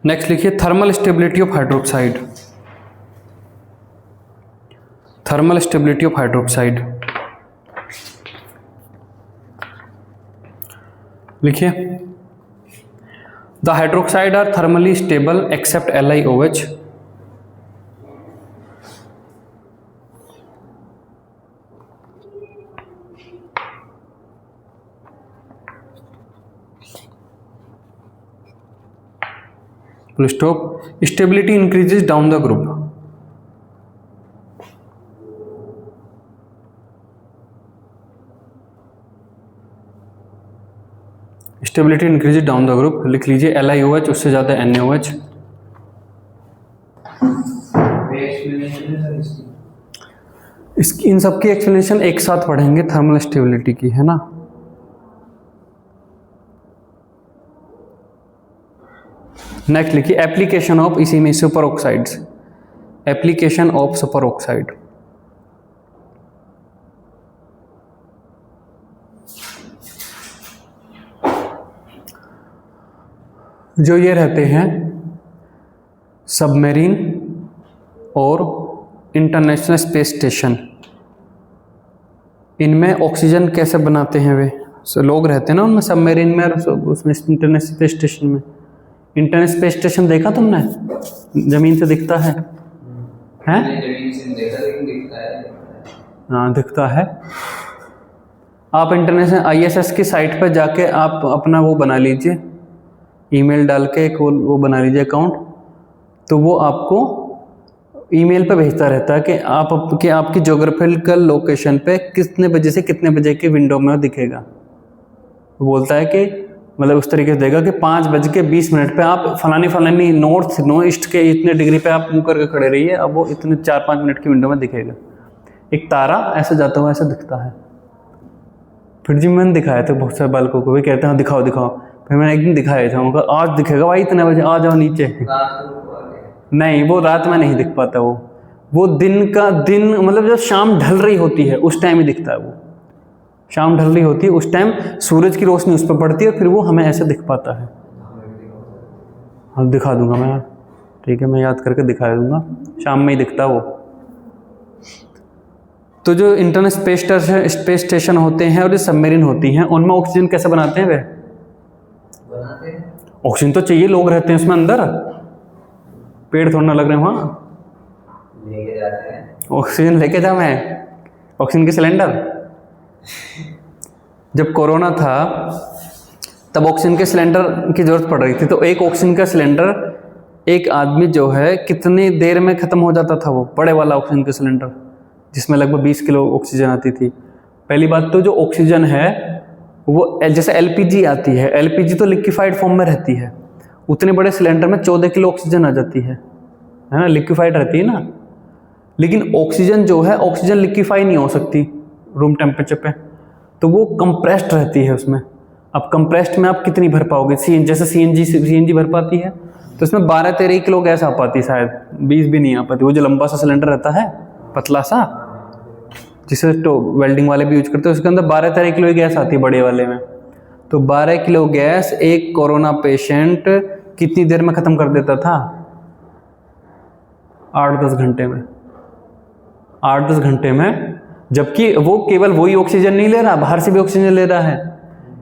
Next लिखिए thermal stability of hydroxide, thermal stability of hydroxide लिखिए the hydroxide are thermally stable except LiOH। Full stop. Stability increases down the group, stability increases down the group, लिख लीजिए LiOH उससे ज्यादा NaOH। इसकी इन सबकी explanation एक साथ पढ़ेंगे थर्मल स्टेबिलिटी की, है ना। नेक्स्ट लिखिए एप्लीकेशन ऑफ, इसी में super oxides, application of super oxide. जो ये रहते हैं सबमरीन और इंटरनेशनल स्पेस स्टेशन, इनमें ऑक्सीजन कैसे बनाते हैं वे, लोग रहते हैं ना उनमें सबमरीन में और उसमें इंटरनेशनल स्पेस स्टेशन में। इंटरनेशनल स्पेस स्टेशन देखा तुमने, जमीन से दिखता है, हैं? जमीन से देखा लेकिन दिखता है। हाँ दिखता है। आप इंटरनेशनल ISS की साइट पर जाके आप अपना वो बना लीजिए, ईमेल डाल के एक वो बना लीजिए अकाउंट, तो वो आपको ईमेल पे भेजता रहता है कि आपकी ज्योग्राफिकल लोकेशन पे कितने बजे से कितने बजे की विंडो में दिखेगा। वो बोलता है कि मतलब उस तरीके से देगा कि 5:20 पे आप फलानी नॉर्थ ईस्ट के इतने डिग्री पे आप मुँह करके खड़े रहिए, अब वो इतने 4-5 मिनट की विंडो में दिखेगा। एक तारा ऐसे जाता हुआ ऐसा दिखता है। फिर जी मैंने दिखाया था बहुत सारे बालकों को, भी कहते हैं दिखाओ दिखाओ। फिर मैंने एक दिन दिखाया था, उनका आज दिखेगा भाई इतने बजे, आ जाओ नीचे। नहीं, वो रात में नहीं दिख पाता, वो दिन मतलब जब शाम ढल रही होती है उस टाइम ही दिखता है। वो शाम ढल रही होती है उस टाइम सूरज की रोशनी उस पर पड़ती है, फिर वो हमें ऐसे दिख पाता है। हाँ दिखा दूंगा मैं, ठीक है, मैं याद करके दिखा दूंगा, शाम में ही दिखता वो। तो जो इंटरनेशनल स्पेस स्टेशन होते हैं और जो सबमरीन होती हैं, उनमें ऑक्सीजन कैसे बनाते हैं वे? बनाते हैं। ऑक्सीजन तो चाहिए, लोग रहते हैं उसमें अंदर, पेड़ थोड़ा ना लग रहे हैं वहाँ। लेके जाते हैं। ऑक्सीजन लेके जा मैं, ऑक्सीजन के सिलेंडर। जब कोरोना था तब ऑक्सीजन के सिलेंडर की ज़रूरत पड़ रही थी, तो एक ऑक्सीजन का सिलेंडर एक आदमी जो है कितनी देर में ख़त्म हो जाता था, वो बड़े वाला ऑक्सीजन का सिलेंडर जिसमें लगभग 20 किलो ऑक्सीजन आती थी। पहली बात तो जो ऑक्सीजन है वो जैसे LPG आती है, LPG तो लिक्विफाइड फॉर्म में रहती है, उतने बड़े सिलेंडर में 14 किलो ऑक्सीजन आ जाती है ना, लिक्विफाइड रहती है ना। लेकिन ऑक्सीजन जो है, ऑक्सीजन लिक्विफाई नहीं हो सकती रूम टेम्परेचर पे, तो वो कंप्रेस्ड रहती है उसमें। अब कंप्रेस्ड में आप कितनी भर पाओगे? जैसे CNG भर पाती है, तो इसमें 12-13 किलो गैस आ पाती है, शायद 20 भी नहीं आ पाती। वो जो लंबा सा सिलेंडर रहता है पतला सा, जिसे तो वेल्डिंग वाले भी यूज करते हैं, उसके अंदर 12-13 किलो की गैस आती है बड़े वाले में। तो 12 किलो गैस एक कोरोना पेशेंट कितनी देर में ख़त्म कर देता था? 8-10 घंटे में। 8-10 घंटे में, जबकि वो केवल वही ऑक्सीजन नहीं ले रहा, बाहर से भी ऑक्सीजन ले रहा है।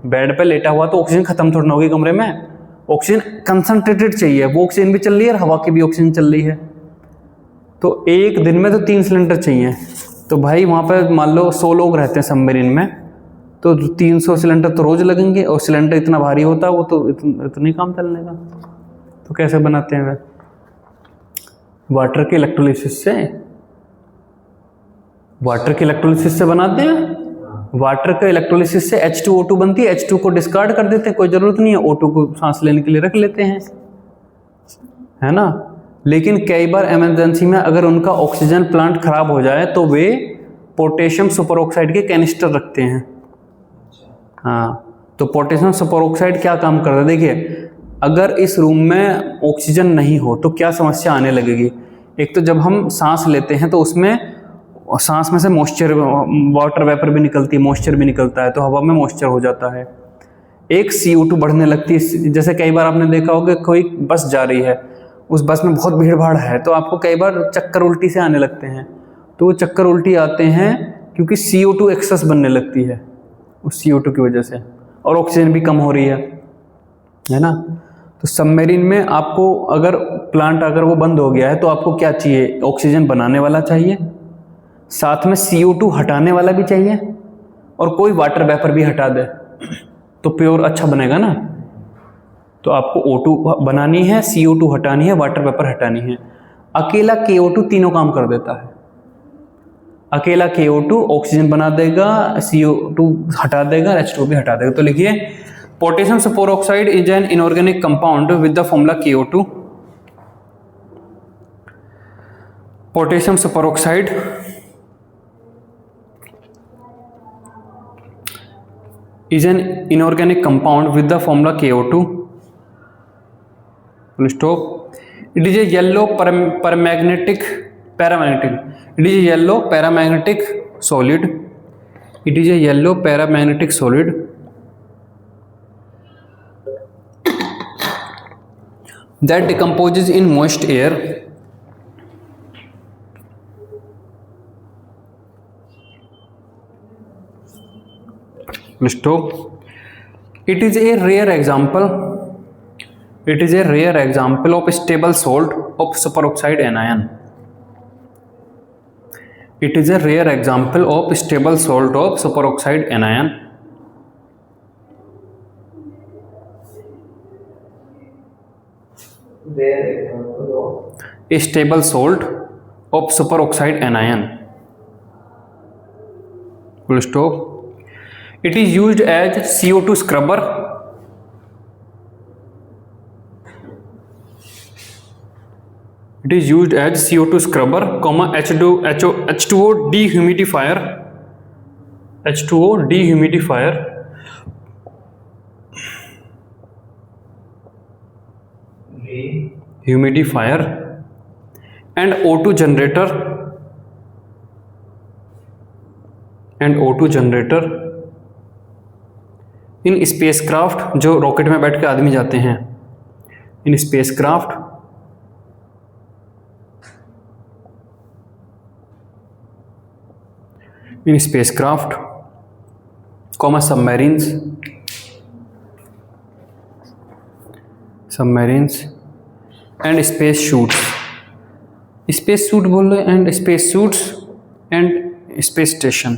बेड पे लेटा हुआ तो ऑक्सीजन खत्म थोड़ा ना होगी कमरे में, ऑक्सीजन कंसंट्रेटेड चाहिए, वो ऑक्सीजन भी चल रही है और हवा की भी ऑक्सीजन चल रही है। तो एक दिन में तो 3 सिलेंडर चाहिए। तो भाई वहाँ पर मान लो 100 लोग रहते हैं सबमरीन में, तो 300 सिलेंडर तो रोज लगेंगे, और सिलेंडर इतना भारी होता है वो तो इतनी काम चलने का। तो कैसे बनाते हैं वे? वाटर के इलेक्ट्रोलिसिस से, वाटर के इलेक्ट्रोलिसिस से बनाते हैं। वाटर के इलेक्ट्रोलिसिस से H2O2 बनती है, H2 को डिस्कार्ड कर देते हैं, कोई ज़रूरत नहीं है, O2 को सांस लेने के लिए रख लेते हैं, है ना। लेकिन कई बार इमरजेंसी में अगर उनका ऑक्सीजन प्लांट खराब हो जाए तो वे पोटेशियम सुपर ऑक्साइड के कैनिस्टर रखते हैं। हाँ, तो पोटेशियम सुपर ऑक्साइड क्या काम करता है? देखिए, अगर इस रूम में ऑक्सीजन नहीं हो तो क्या समस्या आने लगेगी। एक तो जब हम सांस लेते हैं तो उसमें सांस में से मॉइस्चर, वाटर वेपर भी निकलती है, मॉइस्चर भी निकलता है, तो हवा में मॉइस्चर हो जाता है। एक CO2 बढ़ने लगती है। जैसे कई बार आपने देखा होगा कोई बस जा रही है, उस बस में बहुत भीड़ भाड़ है, तो आपको कई बार चक्कर उल्टी से आने लगते हैं। तो वो चक्कर उल्टी आते हैं क्योंकि CO2 एक्सेस बनने लगती है उस CO2 की वजह से, और ऑक्सीजन भी कम हो रही है ना। तो सबमरीन में आपको अगर प्लांट अगर वो बंद हो गया है तो आपको क्या चाहिए? ऑक्सीजन बनाने वाला चाहिए, साथ में CO2 हटाने वाला भी चाहिए, और कोई वाटर वेपर भी हटा दे तो प्योर अच्छा बनेगा ना। तो आपको O2 बनानी है, CO2 हटानी है, वाटर वेपर हटानी है। अकेला KO2 तीनों काम कर देता है। अकेला KO2 ऑक्सीजन बना देगा, CO2 हटा देगा, H2 भी हटा देगा। तो लिखिए, potassium super oxide is an inorganic compound with the formula KO2। Potassium super oxide is an inorganic compound with the formula KO2. Full stop. It is a yellow paramagnetic. It is a yellow paramagnetic solid. It is a yellow paramagnetic solid that decomposes in moist air. Stop. It is a rare example. It is a rare example of stable salt of superoxide anion. It is a rare example of stable salt of superoxide anion. Rare example of A stable salt of superoxide anion. Full stop. It is used as CO2 scrubber. It is used as CO2 scrubber, H2O dehumidifier. H2O dehumidifier. Humidifier and O2 generator. In spacecraft, जो rocket में बैठ के आदमी जाते हैं, in spacecraft comma submarines and space suit बोल रहे, and space suits and space station.